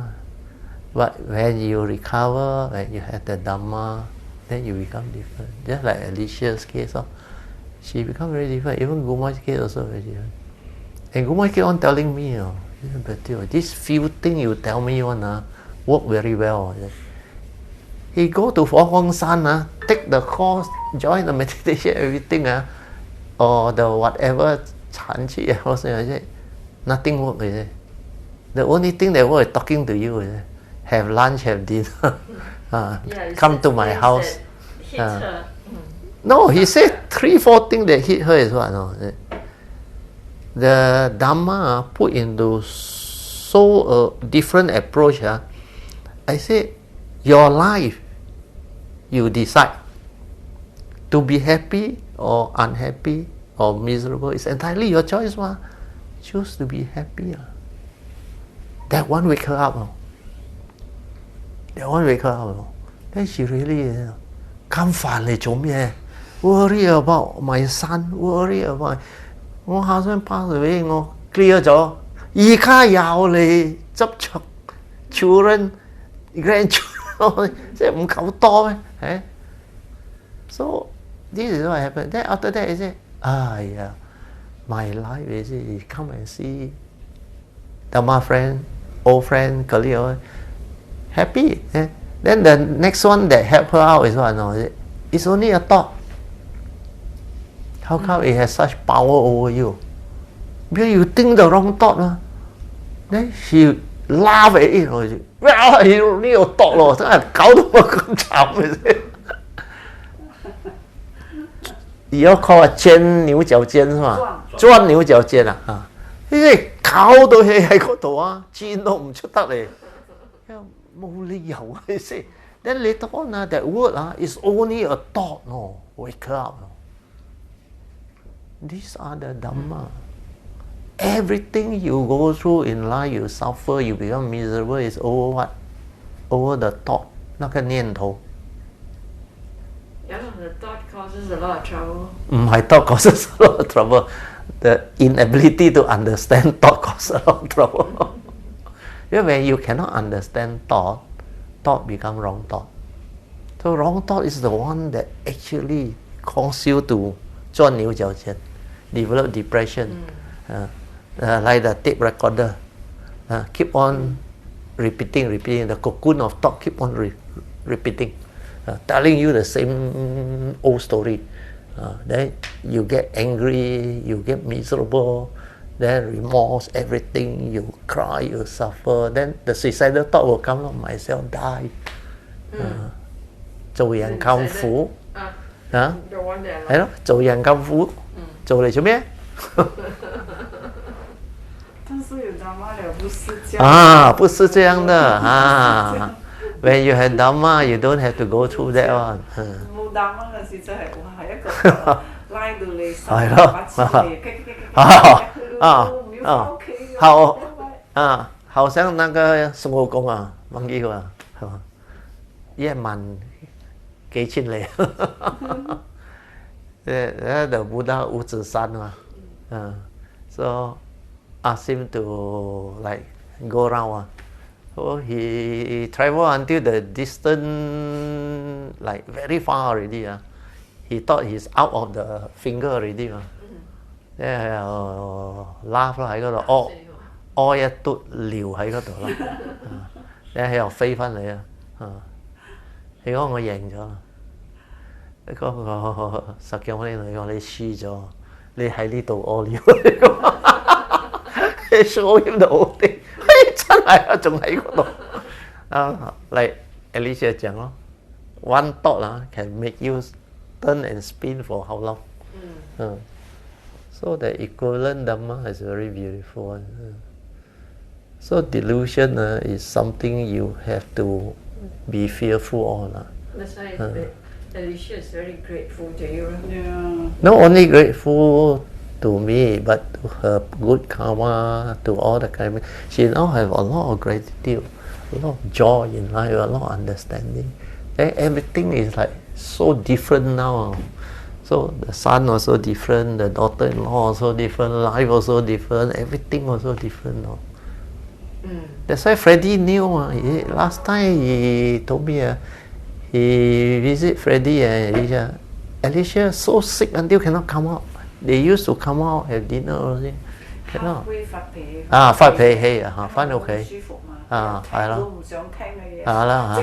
Speaker 1: But when you recover, when you have the Dhamma, then you become different. Just like Alicia's case, she become very different. Even Gumai's case also very different. And Gumai keep on telling me, this few things you tell me work very well. He go to Phó Quang San, take the course, join the meditation, everything, or the whatever Chan Chi, nothing work. The only thing that work is talking to you. Have lunch, have dinner, come to my house.
Speaker 2: Hit her.
Speaker 1: No, he said 3-4 things that hit her is what? The Dhamma put into so different approach. I said, your life, you decide to be happy or unhappy or miserable. It's entirely your choice. Choose to be happy. That one wake her up. That one wake her up. Then she really 咁煩嚟做咩 ？Worry about my son, worry about 我 husband pass away， 我 clear 咗，而家又嚟執着 children, grandchildren， 即係唔夠多咩？So this is what happened. Then after that, I said, my life is come and see Dhamma friend, old friend, colleague. Happy. Then the next one that helped her out is what? It's only a thought. How come it has such power over you? Because you think the wrong thought. Then she laugh at it. Well, you only a thought 咯，真係搞到我咁慘嘅啫。而家 call 煎牛角尖係嘛？鑽牛角尖啊！呢啲搞到佢喺嗰度煎都唔出得嚟。冇理由嘅先。Then later on, that word is only a thought. No, wake up. These are the Dhamma. Everything you go through in life, you suffer, you become miserable, is over what? Over the thought, 那個念頭。
Speaker 2: Yeah, the thought causes a lot of trouble.
Speaker 1: 唔係 thought causes a lot of trouble. The inability to understand thought causes a lot of trouble. When you cannot understand thought, thought become wrong thought. So wrong thought is the one that actually cause you to 鑽牛角尖, develop depression. Like the tape recorder, keep on repeating. The cocoon of thought keep on repeating, telling you the same old story. Then you get angry, you get miserable, then remorse, everything, you cry, you suffer, then the suicidal thought will come on myself, die. 做人咁苦係咯，做人咁苦，做嚟做咩？
Speaker 4: 但是有Dharma了，不是这样。
Speaker 1: 不是这样的When you have Dharma, you don't have to go through that one。
Speaker 4: 冇Dharma嘅時真係哇，係一個拉到你手把刺嚟，
Speaker 1: 好像那個孫悟空忘記了係嘛？1萬幾千里，the Buddha 五指山嘛，so ask him to like go around so he travel until the distance like very far already he thought he's out of the finger already laugh 喺嗰度屙一嘟尿喺嗰度佢又飛翻嚟你講我贏咗，你講我實際我你講你輸咗，你喺呢度屙尿，你 show him the whole thing， 真係仲喺嗰度like Alicia 講咯 ，one thought can make you turn and spin for how long？ So the equivalent Dhamma is very beautiful So delusion is something you have to be fearful of.
Speaker 2: That's why Alicia is very grateful to you.
Speaker 4: Yeah.
Speaker 1: Not only grateful to me, but to her good karma, to all the karma. She now have a lot of gratitude, a lot of joy in life, a lot of understanding. Then everything is like so different now. So the son also different, the daughter-in-law also different, life also different, everything also different now. That's why Freddie knew. Last time he told me he visit Freddie and Alicia. Alicia so sick until cannot come out. They used to come out have dinner already. Cannot. 發脾氣返屋企係咯，
Speaker 4: 唔想聽嘅嘢，
Speaker 1: 係啦，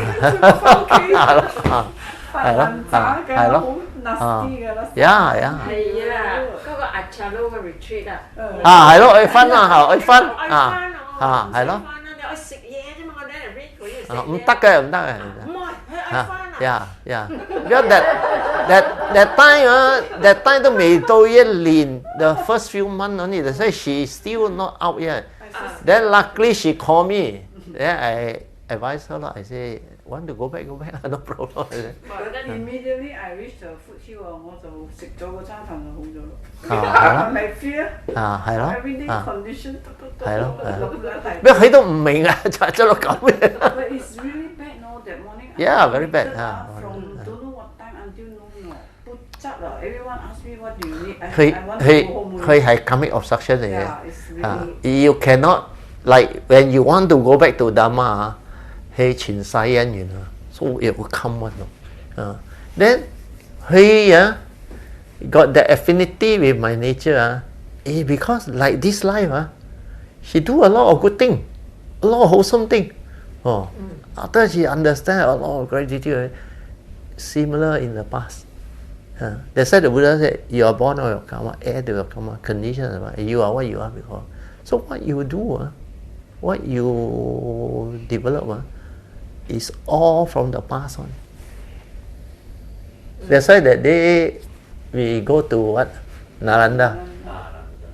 Speaker 4: 發爛渣嘅，好 nasty 嘅啦。
Speaker 1: 係啊，
Speaker 2: 嗰個阿查魯嘅 retreat
Speaker 1: 係咯，去分去分係咯。
Speaker 2: 你去食嘢啫嘛，我哋係 read 佢要食嘢。
Speaker 1: 唔得嘅，唔得嘅。
Speaker 2: 唔係，去翻
Speaker 1: Because that time 都未到一年 the first few months only. That's why she still not out yet. Then luckily she called me. Then I advised her I say want to go back, no problem.
Speaker 4: But then immediately I reach the food hill 我就食咗嗰餐飯就好咗咯。咪 fear
Speaker 1: 係咯
Speaker 4: ，everyday condition
Speaker 1: 係咯，咩佢都唔明就係做到咁嘅。
Speaker 4: But it's really bad, no, that morning.
Speaker 1: Yeah, very bad.
Speaker 4: From don't know what time until noon 都執啦。Everyone ask me what do you need. I want to go home.
Speaker 1: 佢係 commit obstruction 嚟嘅。
Speaker 4: Yeah, it's really.
Speaker 1: You cannot like when you want to go back to Dharma. 係前世因緣so it will come one then he got the affinity with my nature because like this life she do a lot of good thing, a lot of wholesome thing after she understand a lot of gratitude similar in the past that's why the Buddha said you are born of your karma, heir to your karma, condition you are what you are before. So what you do what you develop is all from the past on. That's why that day we go to what? Nalanda.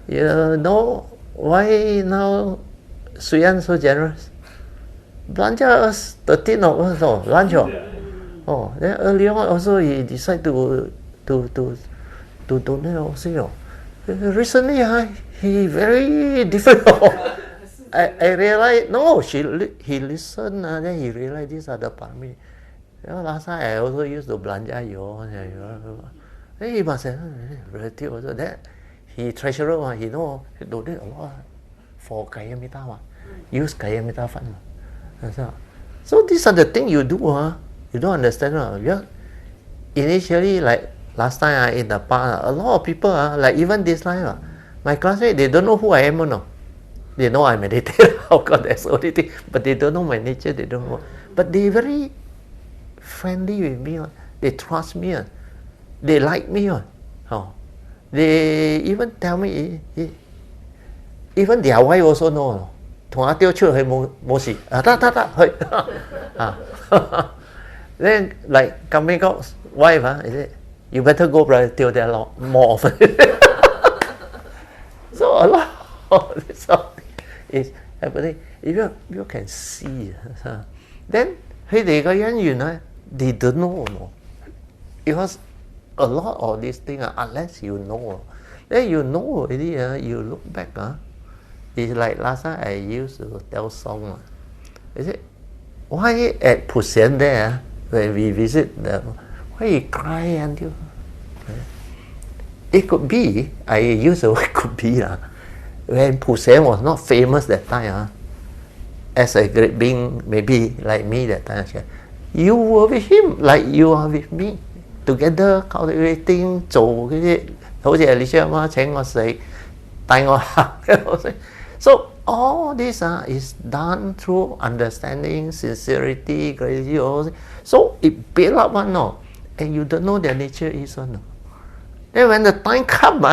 Speaker 1: You know why now Suyan so generous? Belanja us 13 of us lunch. Then earlier on also he decided to donate also. Recently he very different. I realized he listened then he realized these are the parami. Last time I also used to belanja you. Then he must have relative also. That he treasurer he know he donate a lot for Kayamita use Kayamita fund. So these are the things you do you don't understand because initially like last time in the past a lot of people like even this life my classmates they don't know who I am They know I meditate, of course that's the only thing, but they don't know my nature, they don't know. But they very friendly with me, they trust me, they like me. Oh, they even tell me, even their wife also know. 同佢丟出去冇事，得去Then like coming out wife, is it? You better go brother till there more often. So a lot of this is happening. If you can see, then 佢哋嘅姻緣咧 they don't know, because a lot of these things unless you know, then you know already, you look back, it's like last time I used to tell song, is it why at Pusen there when we visit them, why you cry until it could be, I use the word could be, when Pusen was not famous that time, as a great being, maybe like me that time, you were with him like you are with me, together cultivating 做嗰啲，好似你媽媽請我食，帶我行，So all this is done through understanding, sincerity, gratitude. So it build up one, and you don't know their nature is one. Then when the time come,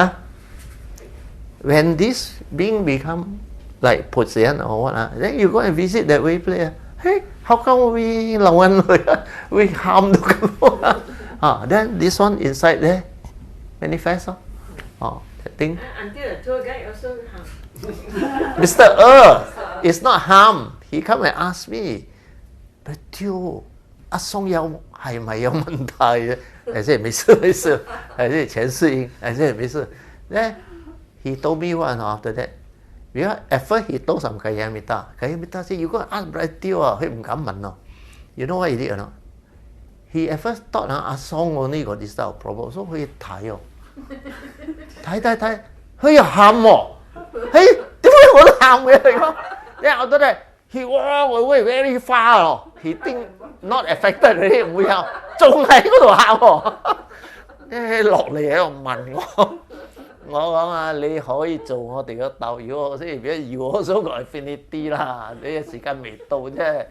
Speaker 1: when this being become like Putsian or what, then you go and visit that way place. Hey, how come we we harm the couple? Then this one inside there manifest. That thing.
Speaker 2: Until the tour guide also harm.
Speaker 1: Mr. It's not harm. He come and ask me, but you, 阿松有係咪有問題嘅？I said 沒事。I said 全是因。I said 沒事。Then he told me what after that. Because at first he told some Kaya Mita said, you go and ask Brad Teo, 佢唔敢問。You know what he did or not? He at first thought 阿松 only got this type of problem, so 佢睇睇，佢又喊喎。Hey, 點解我都喊嘅嚟講？因為我覺得 he walk away very far he think not affected 你唔會有，仲喺嗰度喊喎。落嚟喺度問我講你可以做我哋嘅導遊，即係如果要我所講 affinity 啦，你時間未到啫，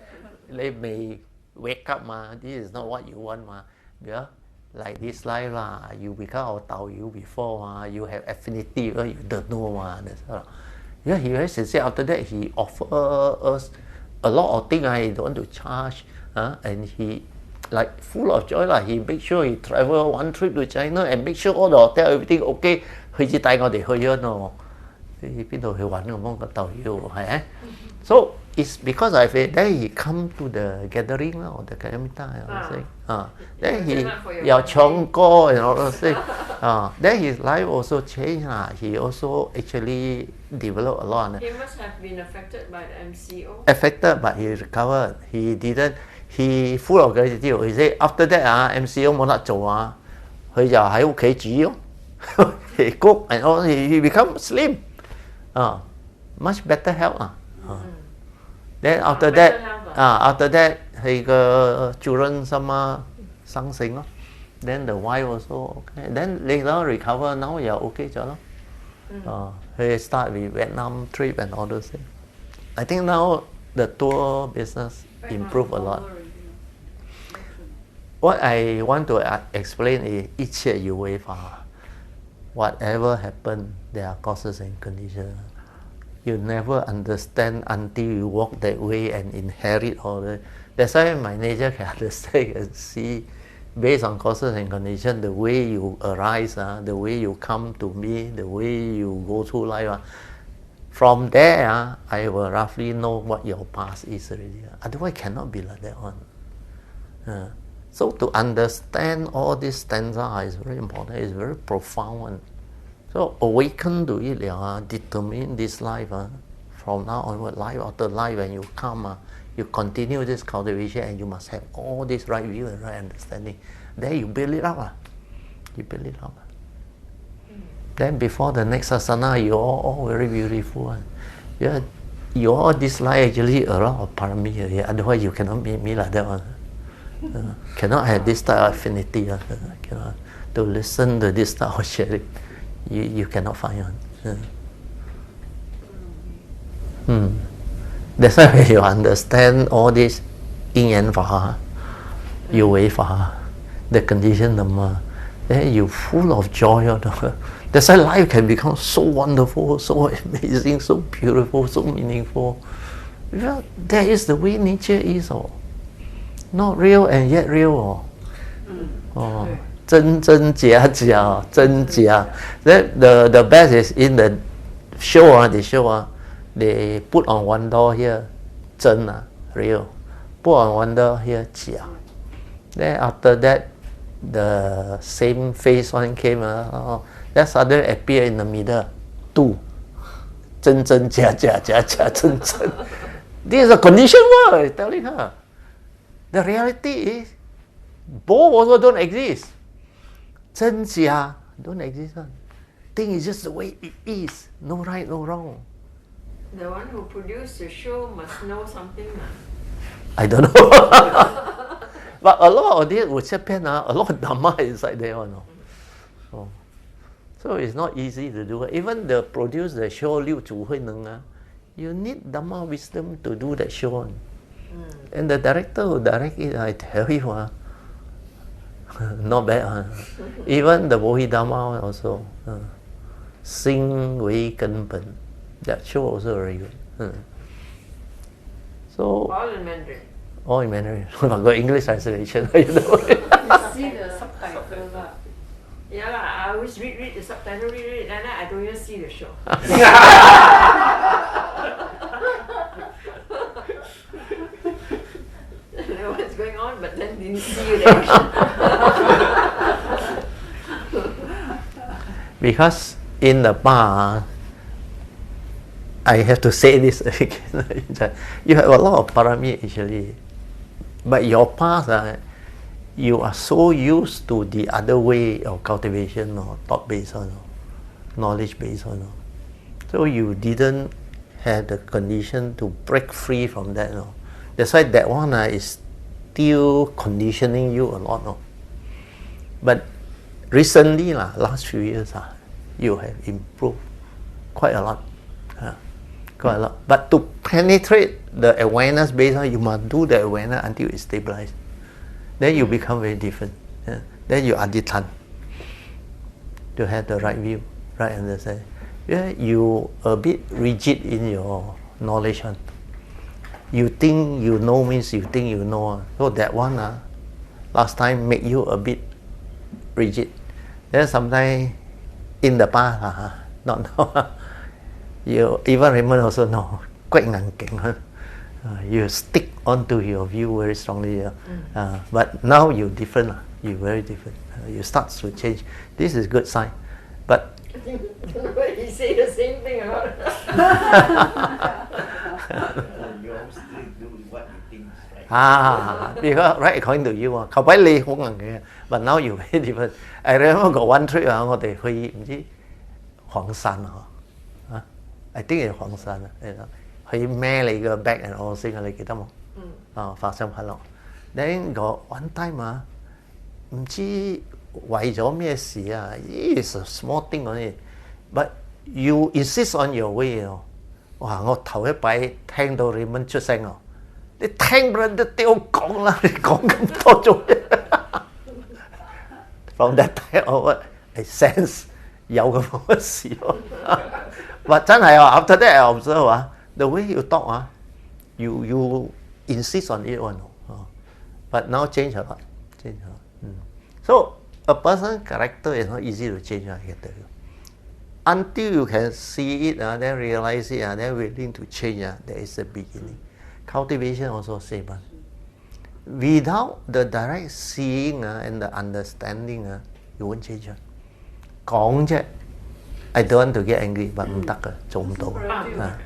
Speaker 1: 你未 wake up 嘛 ，this is not what you want 嘛，like this life 啦 ，you become our 導遊 before you have affinity, you don't know 嘛，Yeah, he very sincere. After that, he offer us a lot of things. He don't want to charge, and he like full of joy lah. He make sure he travel one trip to China and make sure all the hotel everything okay. 佢至帶我哋去咗咯。你邊度去揾咁樣個導遊係咪 ？So it's because I feel then he come to the gathering lah, or the Kayamita, then he 又唱歌 and all those things. Then his life also changed lah. He also actually developed a lot.
Speaker 2: He must have been affected by the MCO.
Speaker 1: Affected, but he recovered. He didn't. He full of gratitude. He said after that MCO 冇得做佢就喺屋企煮咯。He cook and all. He become slim. Much better health. Then after that, 佢個 children some 生性咯。Then the wife also okay. Then later recover. Now 又 okay 咗咯。He start with Vietnam trip and all those things. I think now the tour business improve a lot. What I want to explain is 一切有為法。Whatever happened, there are causes and conditions. You never understand until you walk that way and inherit all that. That's why my nature can understand and see, based on causes and conditions, the way you arise, the way you come to me, the way you go through life. From there, I will roughly know what your past is already. Otherwise, it cannot be like that one. So to understand all this stanza is very important. It's very profound one. So awaken to it, determine this life. From now onward, life after life, when you come, you continue this cultivation, and you must have all this right view and right understanding. Then you build it up. You build it up. Then before the next asana, you're all very beautiful. You all this life actually a lot of parami. Otherwise, you cannot meet me like that one. Cannot have this type of affinity. Cannot. To listen to this type of sharing, you cannot find one. That's why when you understand all this yin and fa, yu wei fa, the condition then you're full of joy. That's why life can become so wonderful, so amazing, so beautiful, so meaningful. Well, that is the way nature is. Not real and yet real. Zhen zhen jia jia, zhen jia. The best is in the show. They put on one door here, zhen real. Put on one door here, jia. Then after that, the same face one came. That suddenly appear in the middle. Two. Zhen zhen jia jia jia jia zhen zhen. This is a conditioned world, I'm telling her. The reality is, both also don't exist. Zhen jia don't exist. Thing is just the way it is. No right, no wrong.
Speaker 2: The one who produced the show must know something.
Speaker 1: I don't know. But a lot of this would happen, a lot of Dhamma inside there. So it's not easy to do it. Even the produce the show, Liu Zhu Hui Neng, you need Dhamma wisdom to do that show. And the director who direct it, I tell you, not bad. Even the Bohi Dhamma also, Sing Wei Ken Ben, that show also very good. So
Speaker 2: All in Mandarin.
Speaker 1: All in Mandarin. Got English translation. You
Speaker 4: see the subtitle.
Speaker 2: Yeah, I always read the subtitle, read, and I don't even see the show. I know what's going on, but then didn't see the action.
Speaker 1: Because in the past, I have to say this again, you have a lot of parami actually, but your past, you are so used to the other way of cultivation, thought-based, knowledge-based. So you didn't have the condition to break free from that. That's why that one is still conditioning you a lot. But recently, last few years, you have improved quite a lot. Quite a lot. But to penetrate the awareness base, you must do the awareness until it stabilizes. Then you become very different. Then you adhitan to have the right view, right understanding. You a bit rigid in your knowledge. You think you know means you think you know. So that one last time make you a bit rigid. Then sometimes in the past, not now. You even Raymond also know, quite ngang. You stick onto your view very strongly. But now you're different. You're very different. You start to change. This is good sign. But
Speaker 2: you say the same thing about it.
Speaker 3: You always do what you think is right.
Speaker 1: Because right according to you, but now you're very different. I remember got one trip, 我哋去唔知黃山I think it's 黃山去孭你個 bag and all things，你記得冇？發生快樂。Then got one time 唔知為咗咩事，it's a small thing only，but you insist on your way。哇！我頭一擺聽到你們出聲你聽唔到都屌講啦，你講咁多做咩？From that time onward, I sense 有咁嘅事But 真係after that I observe the way you talk you insist on it one. But now change a lot. So a person's character is not easy to change, I can tell you. Until you can see it, then realize it, then willing to change, there is a beginning. Cultivation also same. Without the direct seeing and the understanding, you won't change. 講啫 I don't want to get angry, but 唔得嘅，做唔到。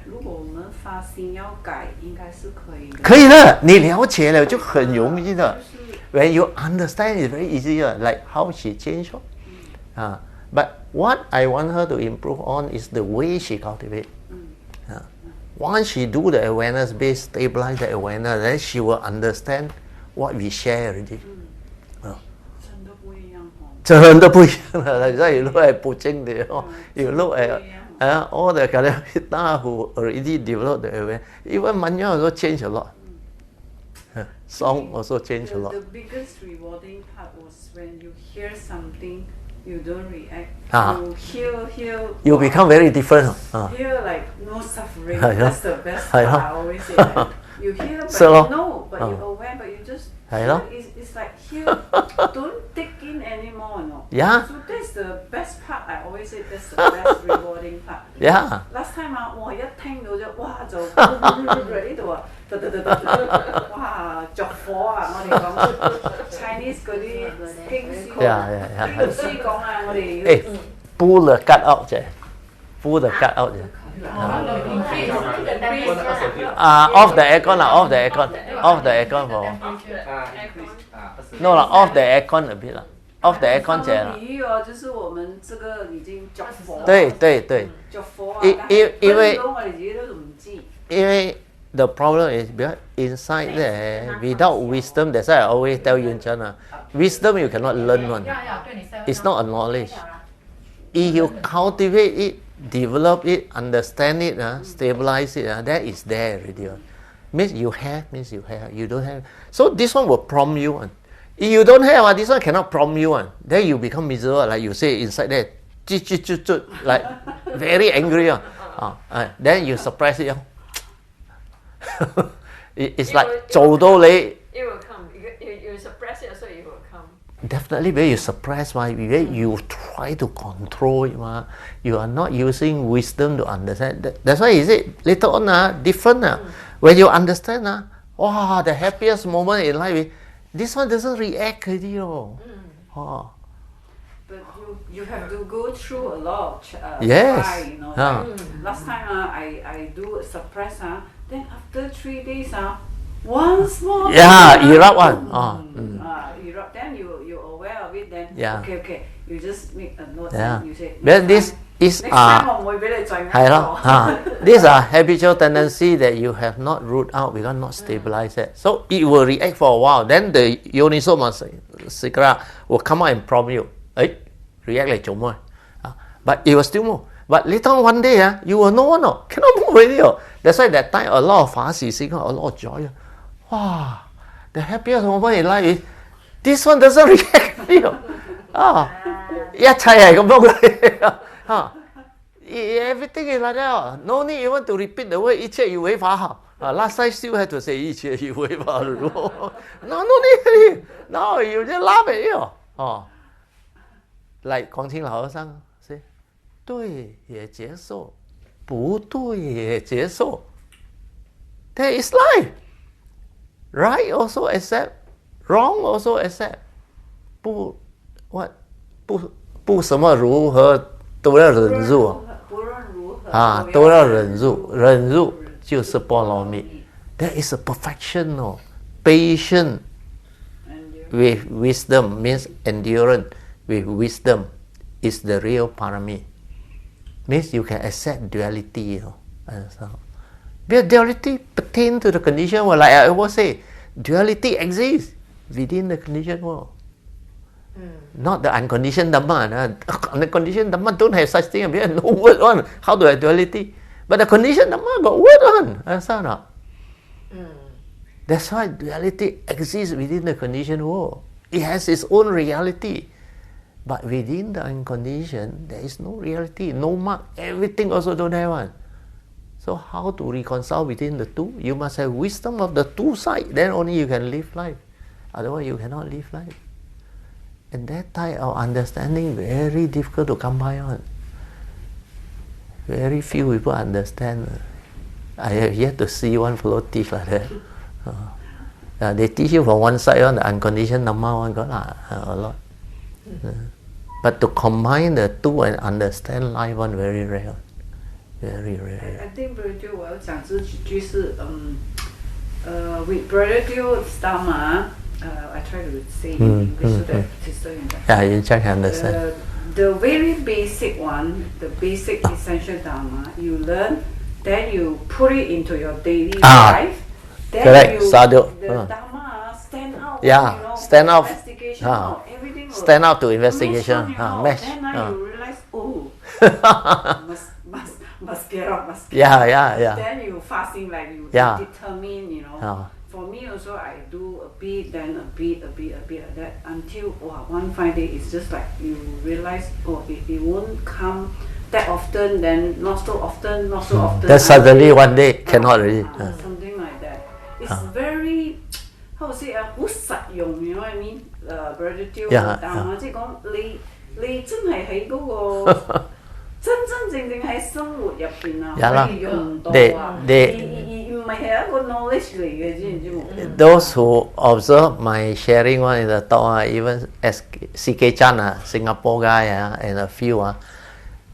Speaker 4: 如果我們發心要改，應該是可以的。
Speaker 1: 可以的，你了解了就很容易的。When you understand, it's very easy. Like how she changed. But what I want her to improve on is the way she cultivates. Once she do the awareness base, stabilize the awareness, then she will understand what we share already. 真的不一樣啦！所以 you look at Puching you look at all the Kalyapita who already developed the awareness. Even Manyan also changed a lot. Song also changed a lot.
Speaker 4: The biggest rewarding part was when you hear something, you don't react. You hear.
Speaker 1: You become very different.
Speaker 4: Hear like no suffering.
Speaker 1: Yeah.
Speaker 4: That's the best part. I always say that. You hear, but
Speaker 1: So,
Speaker 4: you know, but you're aware, but you just hear. It's like hear, don't take in anymore, no.
Speaker 1: Yeah.
Speaker 4: So that's the best part. I always say that's the best rewarding part.
Speaker 1: Yeah.
Speaker 4: Last time 我一聽到就哇就呢度啊，哇着火啊！我哋講 Chinese 嗰啲經書講啊，我哋
Speaker 1: pull the gut out 啫，pull the gut out 啫。Off the aircon off the aircon for. No 啦 ，off the aircon a bit 啦，off the aircon 啫啦。
Speaker 4: 比喻哦，就是我们这个已經着火。
Speaker 1: 對，
Speaker 4: 着火啊！
Speaker 1: 因為
Speaker 4: 我哋自己都唔知。
Speaker 1: 因為 the problem is because inside there without wisdom. That's why I always tell Yun Chan, wisdom you cannot learn one. It's not a knowledge. If you cultivate it, develop it, understand it, stabilize it, that is there already. Means you have. You don't have. So this one will prompt you one. If you don't have, this one cannot prompt you one. Then you become miserable, like you say inside there, like very angry. Then you suppress it. It's like 做到你
Speaker 2: It will come. You suppress it, so it will come.
Speaker 1: Definitely, when you suppress, you try to control it. You are not using wisdom to understand. That's why he said later on, different. When you understand, the happiest moment in life, this one doesn't react.
Speaker 4: But you have to go through a lot of
Speaker 1: yes.
Speaker 4: cry, you know. Last time I do suppress, then after 3 days, once more.
Speaker 1: Erupt one.
Speaker 4: Erupt. Then you're aware of it. Then okay. You just make a note. And you say.
Speaker 1: Then this is
Speaker 4: next time 我唔會俾你再
Speaker 1: these are habitual tendency that you have not root out because not stabilized it. So it will react for a while. Then the Yoniso Manasikara will come out and prompt you. React like 做咩? But it will still move. But later on one day, you will know cannot move already. That's why that time a lot of 法喜心, a lot of joy. Wow, the happiest moment in life is this one doesn't react. 一切係咁樣嘅。Everything is like that. No need even to repeat the word 一切以為法好。Last time still had to say 一切以為法如。No need. No, you just laugh at it. Like 廣清老和尚 say, 對也接受，不對也接受。That is life. Right also accept, wrong also accept. 不什麼如何都要忍辱。
Speaker 4: 不論如何
Speaker 1: 都要忍辱，忍辱就是波羅蜜。That is a perfection. Patient with wisdom means endurance. With wisdom is the real parami. Means you can accept duality. Because duality pertains to the conditioned world. Like I always say, duality exists within the conditioned world. Not the unconditioned Dhamma. Unconditioned Dhamma don't have such thing. Because no word on how to have duality. But the conditioned Dhamma got word on. Understand or not? That's why duality exists within the conditioned world. It has its own reality. But within the unconditioned, there is no reality, no mark. Everything also don't have one. So how to reconcile between the two? You must have wisdom of the two sides. Then only you can live life. Otherwise you cannot live life. And that type of understanding very difficult to come by on. Very few people understand. I have yet to see one fellow teach like that. They teach you from one side on the unconditioned Dhamma one got a lot. But to combine the two and understand life one very rare. Very rare.
Speaker 4: I think Brother Dio 我要讲这几句是with Brother Dio's Dhamma, I try to say in English so that sister
Speaker 1: you can understand.
Speaker 4: The very basic one, the basic essential Dhamma, you learn, then you put it into your daily life. Then
Speaker 1: correct.
Speaker 4: The Dhamma stand out.
Speaker 1: Stand out.
Speaker 4: Investigation, everything
Speaker 1: stand out to investigation.
Speaker 4: Mesh. Then now you realize, must get up,
Speaker 1: Yeah.
Speaker 4: Then you fasting like you determine, For me also I do a bit, then a bit like that until one fine day it's just like you realize it won't come that often, then not so often.
Speaker 1: Then suddenly one day cannot already.
Speaker 4: Something like that. It's very how to say 好實用 you know what I mean? Brother Teo 但係即係講你真係喺嗰個真正喺生活入邊啊，可以用到啊，而唔係一個 knowledge 嚟嘅，知唔知冇
Speaker 1: ？Those who observe my sharing one in the talk, even as CK Chan, Singapore guy, and a few,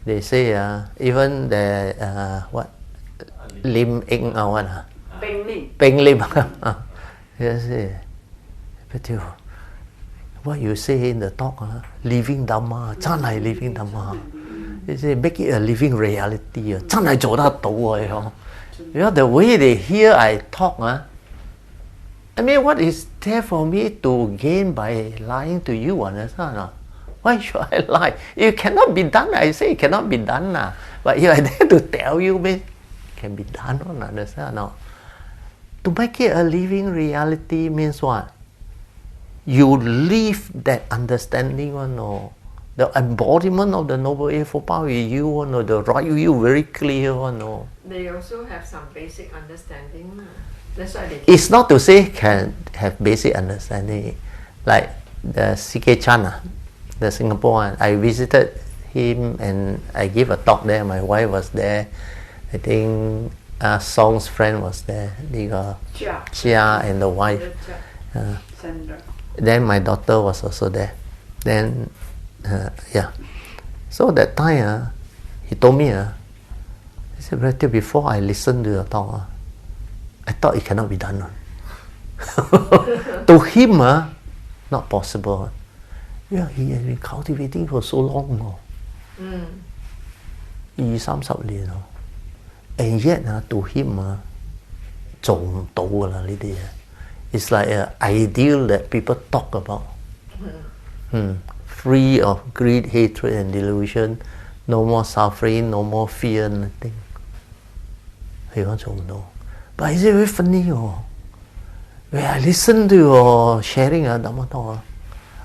Speaker 1: they say even the what Lim Ing what Beng Lim, they say, but what you say in the talk, living Dhamma, 真係 living Dhamma. They say make it a living reality, 真係做得到啊！ You know the way they hear I talk, I mean, what is there for me to gain by lying to you? Understand? Why should I lie? It cannot be done. I say it cannot be done. But if I dare to tell you, it can be done. Understand? To make it a living reality means what? You live that understanding, the embodiment of the Noble Eightfold Path with you, the right view very clear.
Speaker 2: They also have some basic understanding. That's why they.
Speaker 1: It's not to say can have basic understanding, like the CK Chan, the Singapore one. I visited him and I gave a talk there. My wife was there. I think Song's friend was there. Chia and the wife. Then my daughter was also there. Then so that time he told me, he said, "Brother, before I listened to your talk, I thought it cannot be done." To him, not possible. Yeah, he has been cultivating for so long. 20-30年 and yet to him 做唔到㗎啦呢啲嘢。It's like an ideal that people talk about. Free of greed, hatred, and delusion, no more suffering, no more fear, nothing. 佢講做唔到。But it's very funny. When I listen to your sharing Dhamma talk,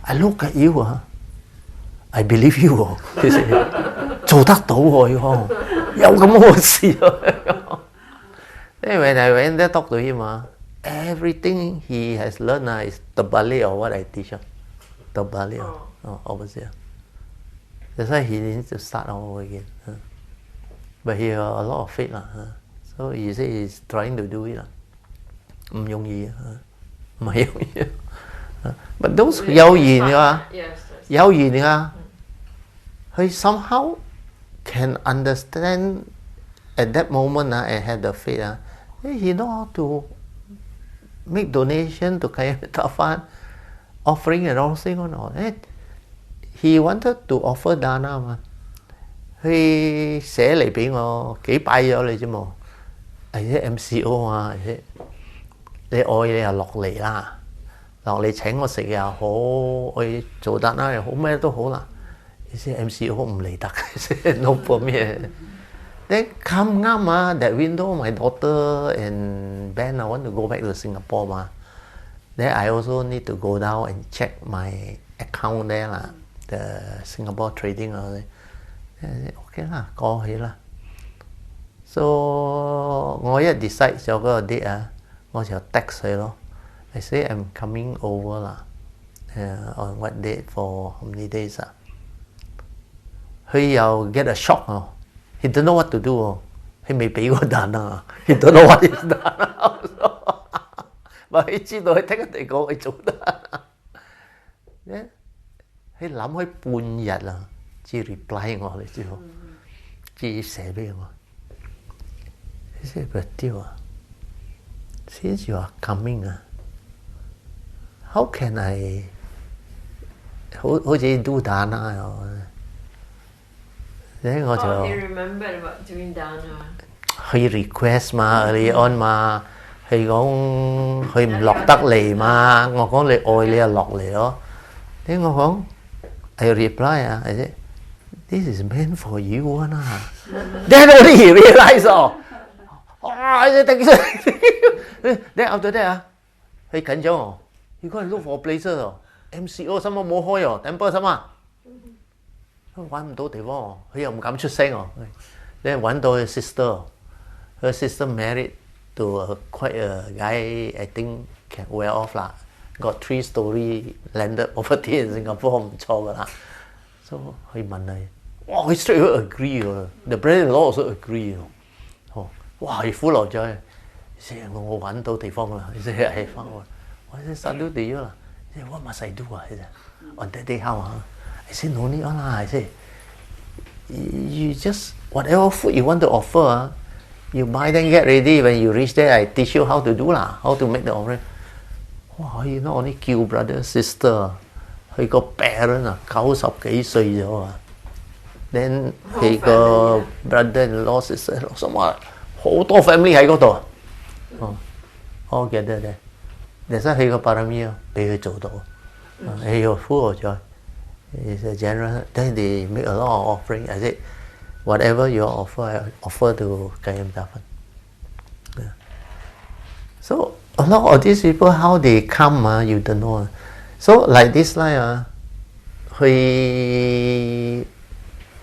Speaker 1: I look at you, I believe you. 做得到喎，有咁嘅事。Then when I went there talk to him, everything he has learned is the Bali or what I teach. The Bali opposite. That's why he needs to start all over again. But he has a lot of faith. So he says he's trying to do it. 唔容易，唔係容易。But those 有緣㗎，有緣㗎，佢 somehow can understand at that moment and have the faith. He know how to make donation to Kinabalu Fund, offering and all things on. He wanted to offer dana 嘛，佢寫嚟俾我幾拜咗你啫嘛，係啲 MCO 嘛，你愛你又落嚟啦，落嚟請我食又好，我做dana又好，咩都好啦。啲 MCO 唔嚟得，no problem. Then come that window, my daughter and Ben want to go back to Singapore Then I also need to go down and check my account there the Singapore trading. Okay 啦，過去啦。So 我一 decide 咗嗰個 date我就 text 佢咯。I say I'm coming over 啦，on what date for how many days 佢又 get a shock He don't know what to do. He 未俾過dana. He don't know what is dana. But 佢知道佢聽人哋講佢做dana. 佢諗開半日至 reply 我，你知冇？至寫俾我。He said, "But since you are coming, how can I 好似 do dana 我就
Speaker 2: he remembered about doing dana.
Speaker 1: 佢 request 嘛，early on 嘛，佢講佢唔落得嚟嘛，我講你愛你就落嚟咯。聽我講 I reply I said this is meant for you Then only he realize I said thank you. Then after that 佢緊張哦。You go and look for places 哦，MCO 什麼冇開哦，temple 什麼，揾唔到地方哦，佢又唔敢出聲哦。你揾到佢 sister，her sister married to quite a guy I think can well off 啦，got 3-story landed property in Singapore 唔錯噶啦。So 佢問佢，哇佢 straight away agree 喎，the brother-in-law also agree 喎，哦，哇佢 full of joy，我揾到地方啦，佢就係翻我。我said salute to you lah. He said, what must I do? He said, on that day how? I said, no need lah. I said, you just whatever food you want to offer, you buy then get ready. When you reach there, I teach you how to do lah, how to make the offering. Wow, you not only kill brother sister, 佢個 parent 啊90幾歲咗啊 ，then 佢個 brother-in-law sister 什麼好多 family 喺嗰度，哦，all gather there。That's why 佢個 parami 俾佢做到，佢個 full of joy. It's a general. Then they make a lot of offering. I said, whatever you offer, I offer to Kayam Dapan. Yeah. So a lot of these people, how they come, you don't know. So like this line, he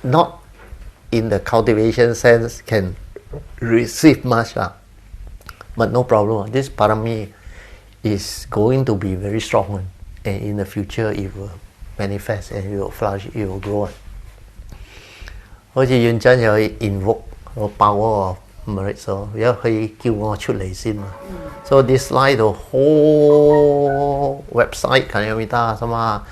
Speaker 1: not in the cultivation sense can receive much, but no problem. This parami is going to be very strong, and in the future it will manifest and it will flourish, it will grow. 好似院長又 invoke 個 power of merit， so 而家佢叫我出嚟先嘛。So this slide 度 whole website 睇唔得什麼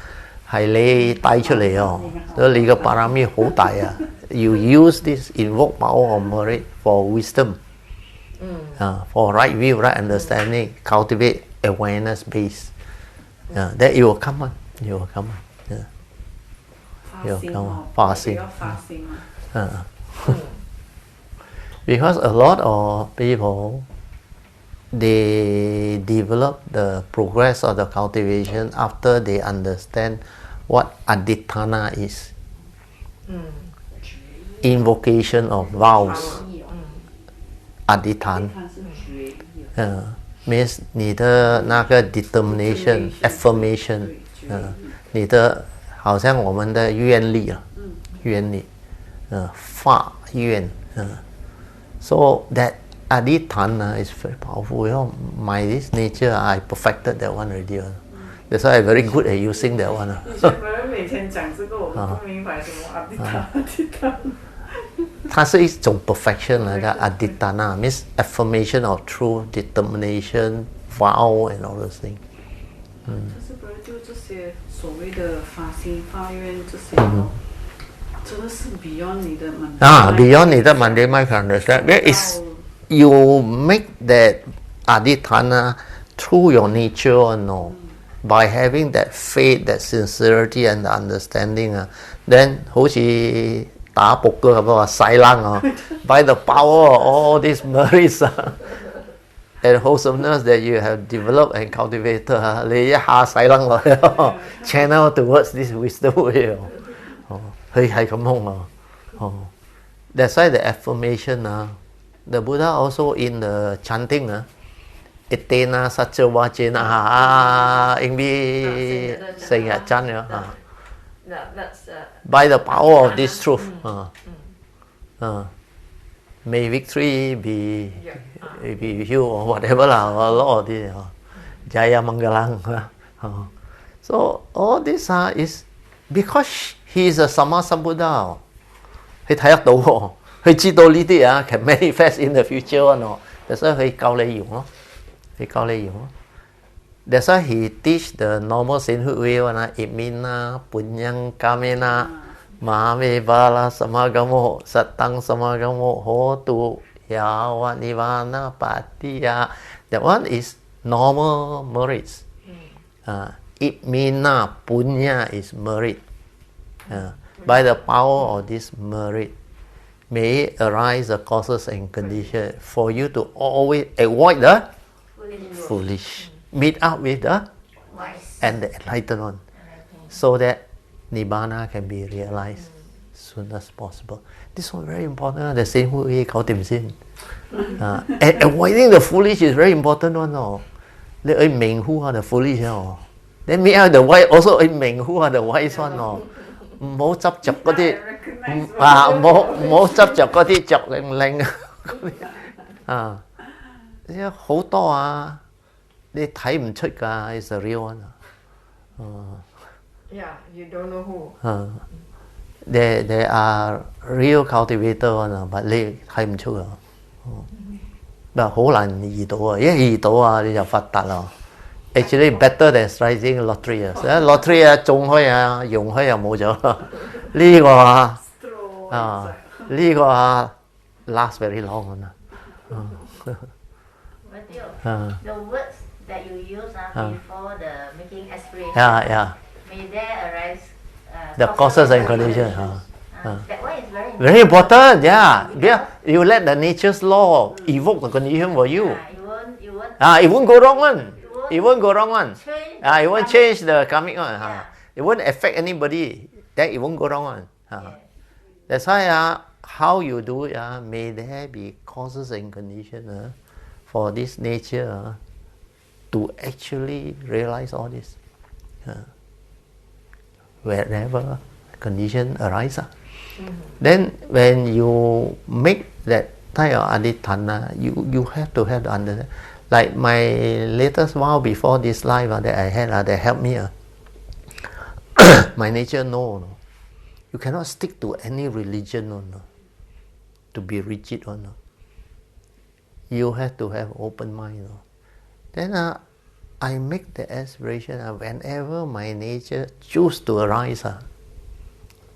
Speaker 1: 係你帶出嚟哦，所以你個 parami 好大啊。You use this invoke power of merit for wisdom, for right view, right understanding, cultivate awareness base. Then it will come on. It will come on. Yeah. It will come on. Fasting. Because a lot of people, they develop the progress of the cultivation after they understand what aditana is. Invocation of vows. Aditan. Means 你的那个 determination, affirmation, 你的好像我们的愿力啊，愿力，发愿，so that aditana is very powerful. You know, my this nature, I perfected that one already. That's why I'm very good at using that one.
Speaker 4: 以前别人每天讲这个，我不明白什么aditana。
Speaker 1: 它是一种 perfection 来的 aditana means affirmation of truth, determination, vow and all those things.
Speaker 4: 就是不是就这些所谓的发心发愿这些，真的是 beyond 你的
Speaker 1: beyond 你的 Monday mind can understand. That is you make that aditana through your nature or no. By having that faith, that sincerity and understanding, then 好似打撲克咁啊，洗冷啊 by the power of all these merits and wholesomeness that you have developed and cultivated, 你一下洗冷落去 channel towards this wisdom way 佢係咁樣啊。That's why the affirmation, the Buddha also in the chanting, Etena Satchawa Jena, Ingbi 成日真啊。
Speaker 2: That's
Speaker 1: By the power of this truth, may victory be with you or whatever lah. A lot of this, Jaya Mangalang. So all this is because he is a Sama Sambuddha. 佢睇得到喎，佢知道呢啲can manifest in the future 喎。所以佢教你用咯，佢教你用咯。That's why he teach the normal sainthood way one, Imina, Punyang Kamena, Mahame Bala Samagamo, Satang Samagamo, Hotu, Yawa Nivana Patiya. That one is normal merits. Imina, Punya is merit. By the power of this merit, may arise the causes and conditions for you to always avoid the foolish. Meet up with the wise and the enlightened one, so that Nibbana can be realized soon as possible. This one very important. The same way, and avoiding the foolish is very important one. No, 你去明呼下就 foolish 哦。你搣下就威 also 去明呼下就威酸哦。唔好執着嗰啲，唔好執着嗰啲着令令啊！好多啊，你睇唔出㗎 ，is a real one 啊。
Speaker 2: Yeah, you don't know who.
Speaker 1: There are real cultivator one 但你睇唔出啊。但好難遇到啊，一遇到啊你就發達啦。Actually better than striking lottery 啊！lottery 啊中開啊，用開又冇咗。呢個呢個last very long 啊。
Speaker 5: The words that you use before the making aspiration.
Speaker 1: Yeah.
Speaker 5: May there arise
Speaker 1: The causes and conditions.
Speaker 5: That one is
Speaker 1: Very important. Yeah. You let the nature's law evoke the condition for you. It won't go wrong one. It won't go wrong one. It won't change the karmic one. It won't affect anybody. That it won't go wrong one. That's why how you do it, may there be causes and conditions for this nature to actually realize all this. Wherever condition arises. Then when you make that type of aditana, you have to understand. Like my latest vow before this life that I had that helped me. My nature no. You cannot stick to any religion to be rigid or no. You have to have open mind. Then I make the aspiration whenever my nature choose to arise.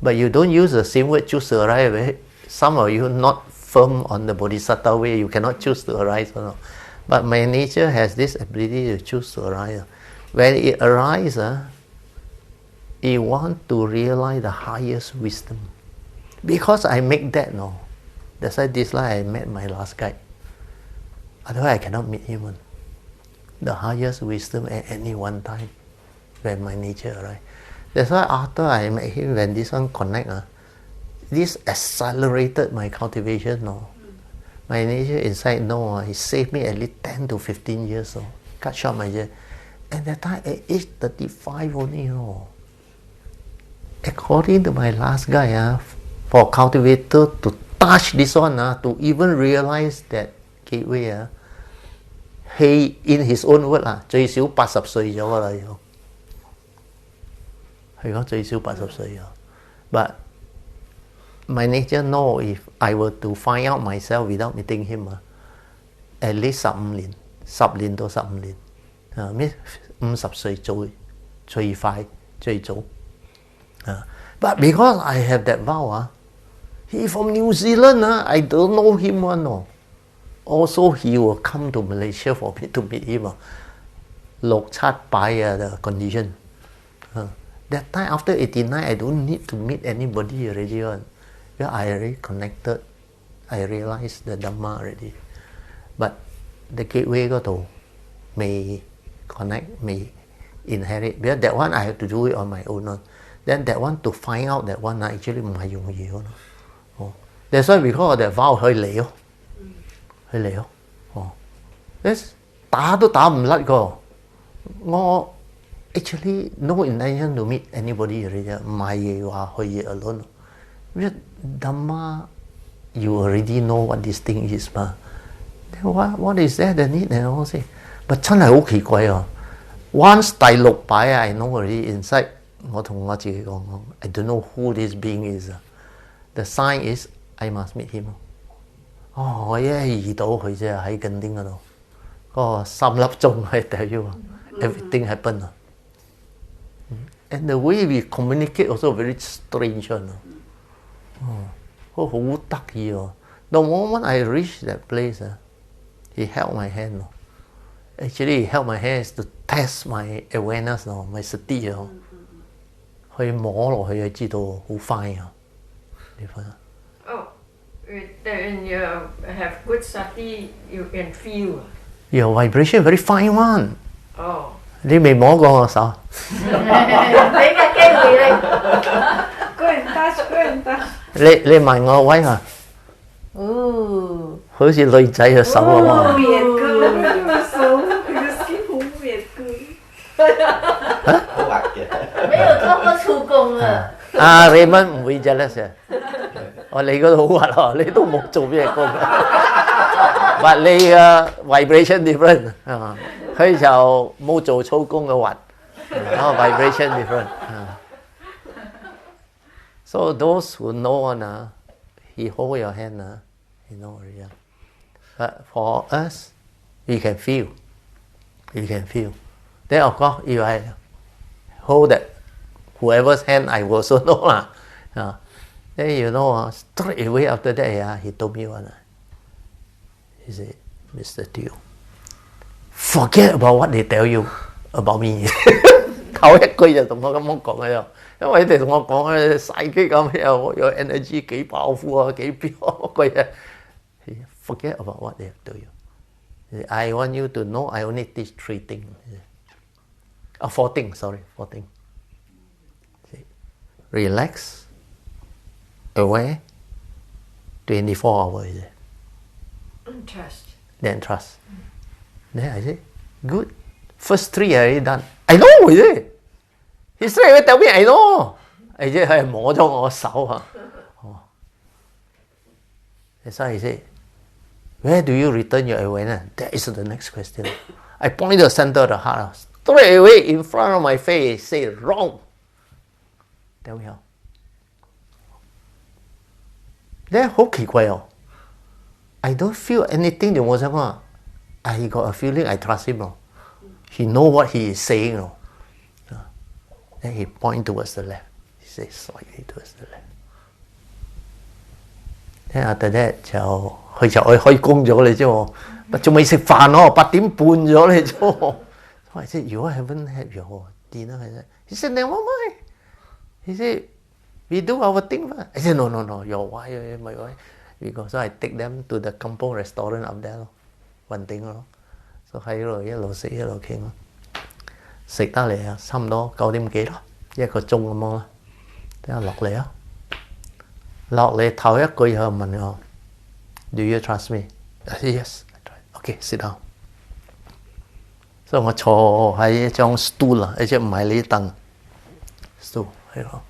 Speaker 1: But you don't use the same word choose to arise. Some of you not firm on the bodhisattva way, you cannot choose to arise. But my nature has this ability to choose to arise. When it arises, it wants to realize the highest wisdom. Because I make that, that's why this life I met my last guide. Otherwise I cannot meet him. The highest wisdom at any one time when my nature arises. That's why after I met him, when this one connect, this accelerated my cultivation. My nature inside, it saved me at least 10 to 15 years. Cut short my year. And that time at age 35 only. According to my last guy, for cultivator to touch this one, to even realize that gateway, he, in his own word, 最少80歲咗㗎啦要。佢講最少80歲咗。But my nature know if I were to find out myself without meeting him, at least 15年，10年到15年，咩50歲最快最早。But because I have that vow, he from New Zealand, I don't know him one. Also, he will come to Malaysia for me to meet him. 6、7擺the condition. That time after 89, I don't need to meet anybody already. Because I already connected. I realized the Dhamma already. But the gateway 嗰度 may connect, may inherit. Because that one I have to do it on my own. Then that one to find out that one actually 唔係容易。That's why because of that vow 佢嚟。佢嚟打都打唔甩個。我 actually no intention to meet anybody already. 唔係話去 alone. Because Dhamma, you already know what this thing is 嘛。Then what is that the need? And all say, but 真係好奇怪啊。Once 第6擺 I know already inside. 我同我自己講 I don't know who this being is. The sign is I must meet him. 我一遇到佢啫喺緊丁嗰度，嗰個3粒鐘喺掉咗 everything happen. And the way we communicate also very strange. 好得意喎。The moment I reach that place, he held my hand. Actually, he held my hands to test my awareness, my sati. 去摸落去就知道好 fine 啊！你睇下。
Speaker 2: When you have good sati, you can feel.
Speaker 1: Your vibration very fine one.
Speaker 2: Oh.
Speaker 1: 你未摸過我手？
Speaker 5: 俾個機會你。
Speaker 4: Go and touch.
Speaker 1: 你問我威啊？好似女仔嘅手啊嘛。
Speaker 4: 好綿㗎，佢個手，佢個 skin 好綿
Speaker 3: 好滑嘅。
Speaker 5: 沒有做過出工啊。
Speaker 1: Raymond 唔會 jealous 嘅。你嗰度好滑喎，你都冇做咩工。But 你嘅 vibration different 佢就冇做粗工嘅滑，vibration different。So those who know he hold your hand he know real. But for us, we can feel. Then of course, if I hold that whoever's hand, I also know Then straight away after that, he told me one. He said, Mr. Teo, forget about what they tell you about me. 頭一句就同我咁樣講嘅，因為你哋同我講咧曬機咁又有 energy 幾powerful幾標個嘢。Forget about what they tell you. I want you to know I only teach 3 things. 4 things, sorry, 4 things. Relax, aware, 24 hours.
Speaker 2: And trust.
Speaker 1: Then trust. Then I say, good. First 3 I already done. I know, is it? He straight away tell me, I know. 而且係摸咗我手啊。That's why he said, where do you return your awareness? That is the next question. I point to the center of the heart. Straight away in front of my face, say wrong. Tell me how. Then 好奇怪哦。I don't feel anything 就冇什麼。I got a feeling I trust him. He know what he is saying. Then he point towards the left. He says slightly towards the left. Then after that 佢就開工咗你啫喎，仲未食飯喎，8點半咗你啫喎。So I said, you haven't had your dinner. He said, never mind. He said, we do our thing. I said, no, your wife, my wife. Because so I take them to the kampung restaurant up there 咯，雲頂咯。So 喺度一路食一路傾咯。食得嚟啊，差唔多9點幾咯，1個鐘咁樣啦。等下落嚟啊，落嚟頭一句又問我 ，Do you trust me? I said yes. Okay, sit down. 所以我坐喺一張 stool 啊，而且唔係呢啲凳 ，stool 係咯。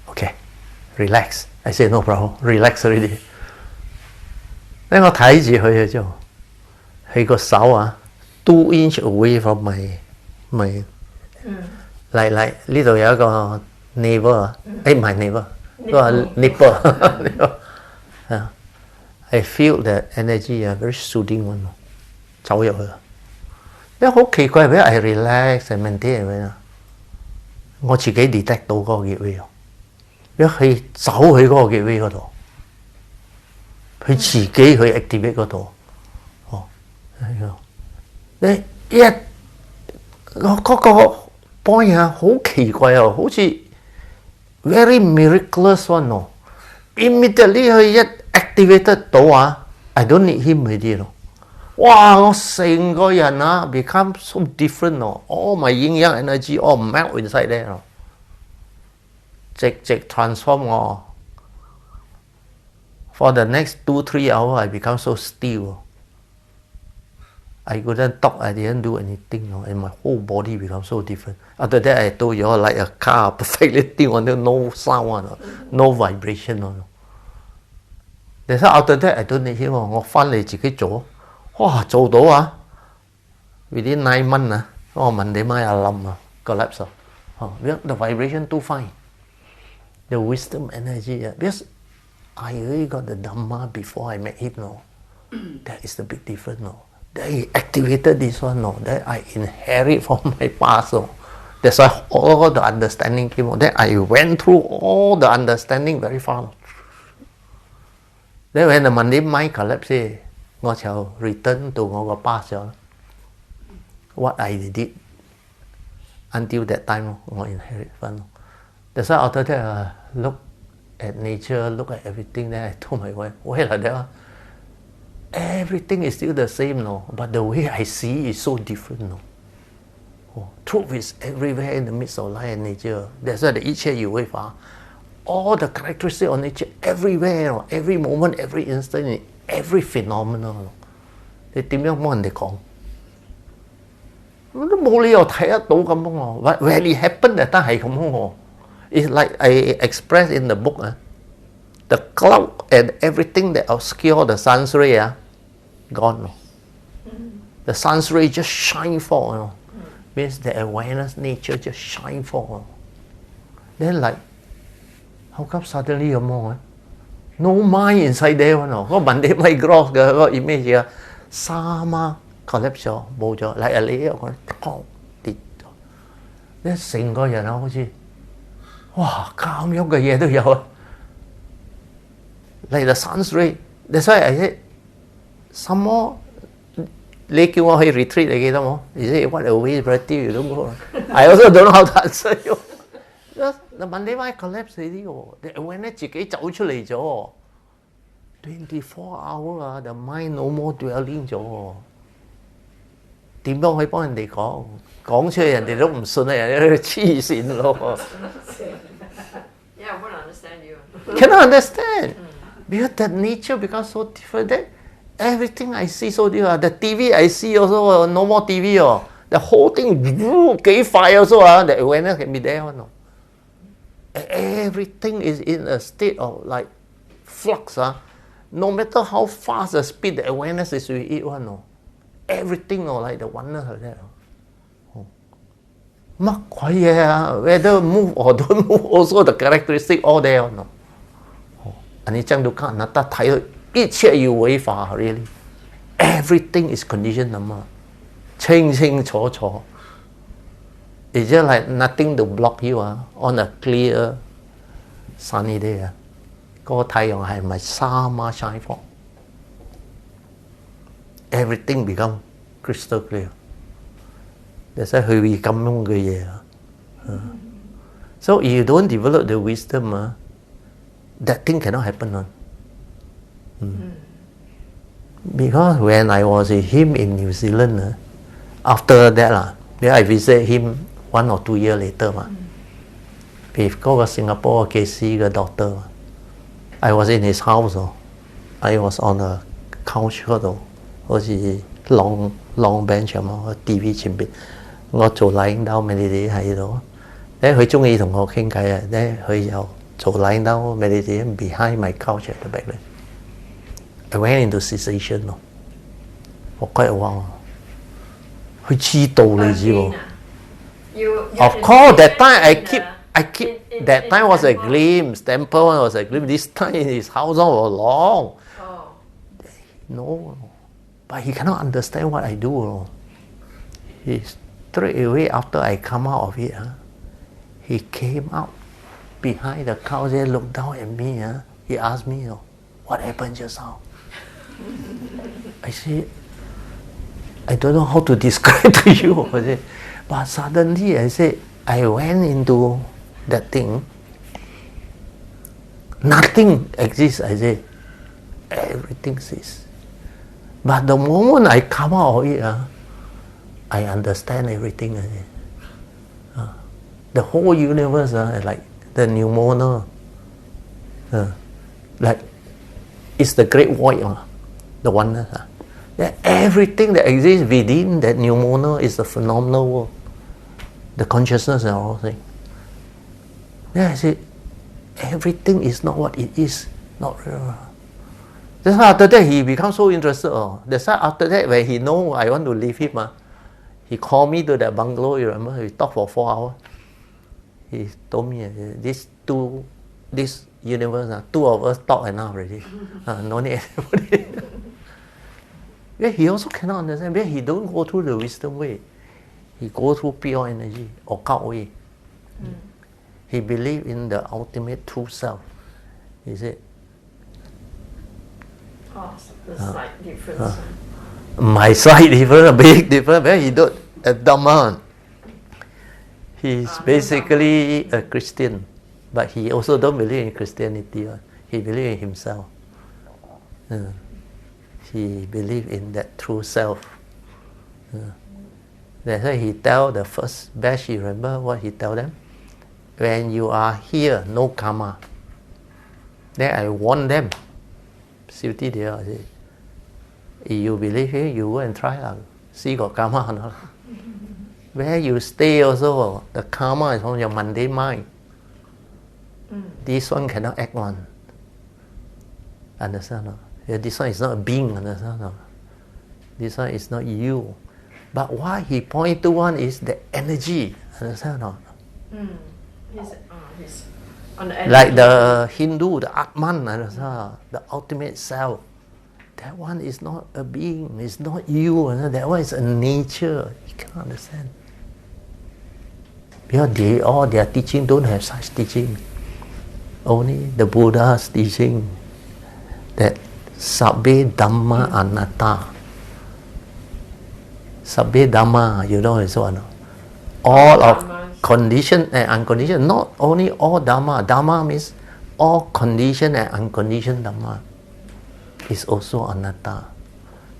Speaker 1: Okay, relax. I said no problem. Relax already. 咧我睇住佢嘅啫，佢個手啊。2 inch away from my like 呢度有一個 neighbor 啊，唔係 neighbor， 嗰個 nipple。I feel the energy very soothing one， 走入去。因為好奇怪，俾 I relax and maintain 咁樣，我自己 detect 到嗰個 gateway， 因為佢走去嗰個 gateway 嗰度，佢自己去 activate 嗰度。你嗰個 point 啊，好奇怪啊，好似 very miraculous one 咯。Immediately 佢一 activate 到啊 ，I don't need him already 咯。哇！我成個人啊 become so different 咯，all my yin yang energy all melt inside there 咯，直 transform 我。For the next 2-3 hours I become so still。I couldn't talk, I didn't do anything, and my whole body became so different. After that, I told you all like a car, perfectly tune, no sound, no vibration. That's why after that, I don't need him. 我翻嚟自己做，哇，做到啊 ！Within 9 months 啊，我問你媽阿冧啊 collapse 啊 ，the vibration too fine, the wisdom energy. Because I already got the Dhamma before I met him. That is the big difference. That he activated this one, that I inherit from my past. That's why all the understanding came. Then I went through all the understanding very fast. Then when the Monday mind collapsed, 我就 return to 我個 past 咗。What I did until that time, 我 inherit 翻。That's why after that, look at nature, look at everything. Then I told my wife, why like that? Everything is still the same, but the way I see is so different. Truth is everywhere in the midst of life and nature. That's why the 一切有為法 all the characteristics of nature everywhere, every moment, every instant, every phenomenon. 你點樣幫人哋講？我都冇理由睇得到咁喎。But when it happened that time 係咁喎。It's like I expressed in the book, the cloud and everything that obscure the sun's ray, gone. The sun's ray just shine forth. Means the awareness nature just shine forth. Then like, how come suddenly 咁喎？No mind inside there 喎。嗰問題咪 gross 嘅嗰個 image 啊，沙媽 collapse 咗，冇咗，嚟你一個當跌咗，你成個人啊好似〜哇！咁樣嘅嘢都有啊！嚟到 sun's ray， that's why I said some more。你叫我去 retreat， 你記得冇？你 say what a waste of you don't go。I also don't know how to answer you。嗱，問你 why collapse 呢個？你 awareness 自己走出嚟咗，24 hour 啊 ，the mind no more dwelling 咗。點樣可以幫人哋講？講出嚟人哋都唔信啊！人哋都黐線咯。
Speaker 2: Yeah, I won't understand you.
Speaker 1: Cannot understand because the nature becomes so different. That everything I see so different. The TV I see also no more TV. The whole thing 幾快 also. The awareness can be there. No. Everything is in a state of like flux. No matter how fast the speed, the awareness is with it. No. Everything like the oneness of that. 乜鬼嘢啊 ？Whether move or don't move, also the characteristic all there no。你這樣都看，那得睇到一切要違法 really。Everything is conditioned 咁啊，清清楚楚。It's just like nothing to block you on a clear sunny day 啊，嗰個太陽係咪沙媽 shine for？ Everything become crystal clear。That's why 佢會咁樣嘅嘢啊。So if you don't develop the wisdom, that thing cannot happen. Because when I was with him in New Zealand, after that, I visited him 1 or 2 years later. With 嗰個 Singapore 嘅 KC 嘅 doctor, I was in his house. I was on a couch 嗰度，好似 long bench 咁啊 ，TV 前邊。我做 lying down meditation 喺度，咧佢中意同我傾偈啊，咧佢又做 lying down meditation behind my couch at the back 咧。I went into cessation 咯，我quite a while。佢知道你知喎。Of course, that time I keep that time was a glimpse. Temple one was a glimpse. This time in his house was long. No, but he cannot understand what I do. He's straight away after I come out of it, he came out behind the couch and looked down at me. He asked me, what happened just now? I said, I don't know how to describe to you. But suddenly I said, I went into that thing. Nothing exists, I said. Everything ceases. But the moment I come out of it, I understand everything. The whole universe, like the pneumonia, like it's the great void, the oneness. That everything that exists within that pneumonia is the phenomenal world, the consciousness and all things. Then I said, everything is not what it is, not real. That's why after that he becomes so interested. That's why after that when he know I want to leave him, he called me to that bungalow, you remember? We talked for 4 hours. He told me, this universe, 2 of us talk enough already. No need anybody. Yeah, he also cannot understand. Because he don't go through the wisdom way. He go through pure energy, or occult way. He believe in the ultimate true self. He said,
Speaker 2: the slight difference.
Speaker 1: My side different, a big difference. He don't a Dhamma. He's basically a Christian, but he also don't believe in Christianity. He believes in himself. He believes in that true self. That's why he tell the first batch. You remember what he tell them? When you are here, no karma. Then I warn them. If you believe here, you go and try. See got karma or not. where you stay also, the karma is from your mundane mind. This one cannot act on. Understand? No? Yeah, this one is not a being. Understand? No? This one is not you. But what he point to one is the energy. Understand? No?
Speaker 2: He's on the energy.
Speaker 1: Like the Hindu, the Atman, understand? The ultimate self. That one is not a being. It's not you. That one is a nature. You can't understand. Because their teaching don't have such teaching. Only the Buddha's teaching that Sabbe Dhamma Anatta. Sabbe Dhamma, you know is what? All of conditioned and unconditioned. Not only all Dhamma. Dhamma means all conditioned and unconditioned Dhamma. Is also Anatta.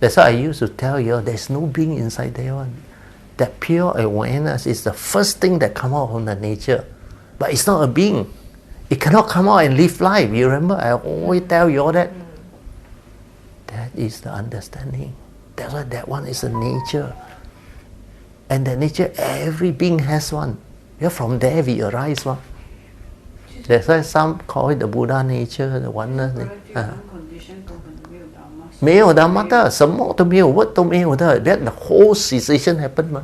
Speaker 1: That's why I used to tell you there's no being inside there one. That pure awareness is the first thing that comes out from the nature. But it's not a being. It cannot come out and live life. You remember I always tell you all that. That is the understanding. That's why that one is a nature. And that nature, every being has one. Yeah, from there we arise one. That's why some call it the Buddha nature, the oneness. 没有的 matter， 什么都没有 ，what 都没有的 ，that the whole cessation happen 嘛。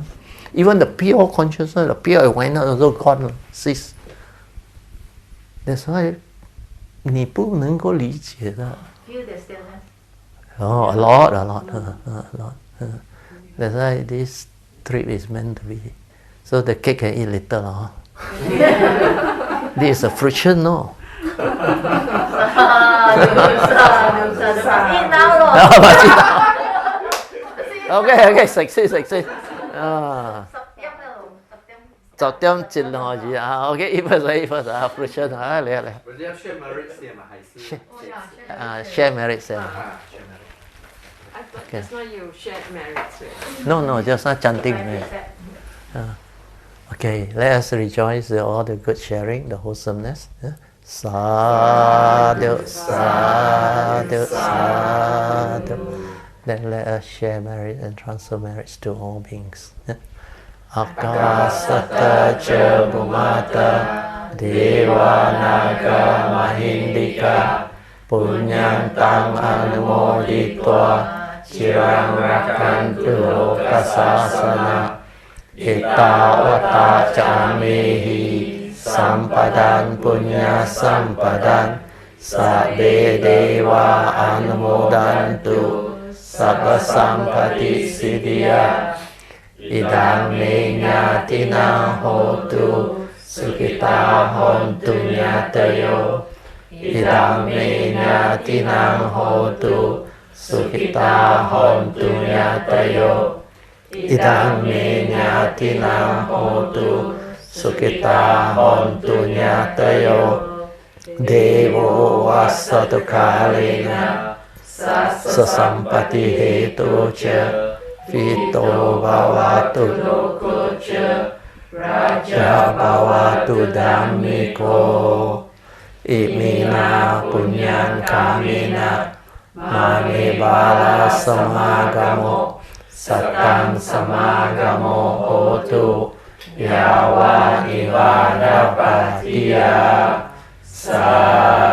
Speaker 1: Even the pure consciousness, the pure awareness also gone, cease. That's why 你不能够理解的。
Speaker 5: Feel the stillness.
Speaker 1: Oh, a lot. That's why this trip is meant to be. So the cake can eat little, huh? This is a friction, no? Okay, 食先。啊。10點節落去啊 ，OK， eat first 啊 ，friction 啊，嚟。
Speaker 3: 我哋要 share merit 先嘛，還是？
Speaker 1: 啊 ，share merit 先。
Speaker 2: I thought just now you shared merits with.
Speaker 1: No, just not chanting. Okay, let us rejoice with all the good sharing, the wholesomeness. Sadhu. Then let us share merit and transfer merits to all beings. Akasata ca bhumata deva naga mahindika punyantang anumoditva cirang rakantu lokasasana itawata camehi sampadan punya sampadan sabbe deva anumodantu sabba sampati siddhya idang me nyatina hotu sukita hontu nyatayo idang me nyatina hotu sukita hontu nyatayo idang me nyatina hotu sukita hontu nyatayo devo vasatu kalena sasampati hetu ca Vito bhavatu loko ca raja bhavatu dhammiko imina punyan kamina mani bala samagamo satang samagamo hotu yawa ivada patiya sa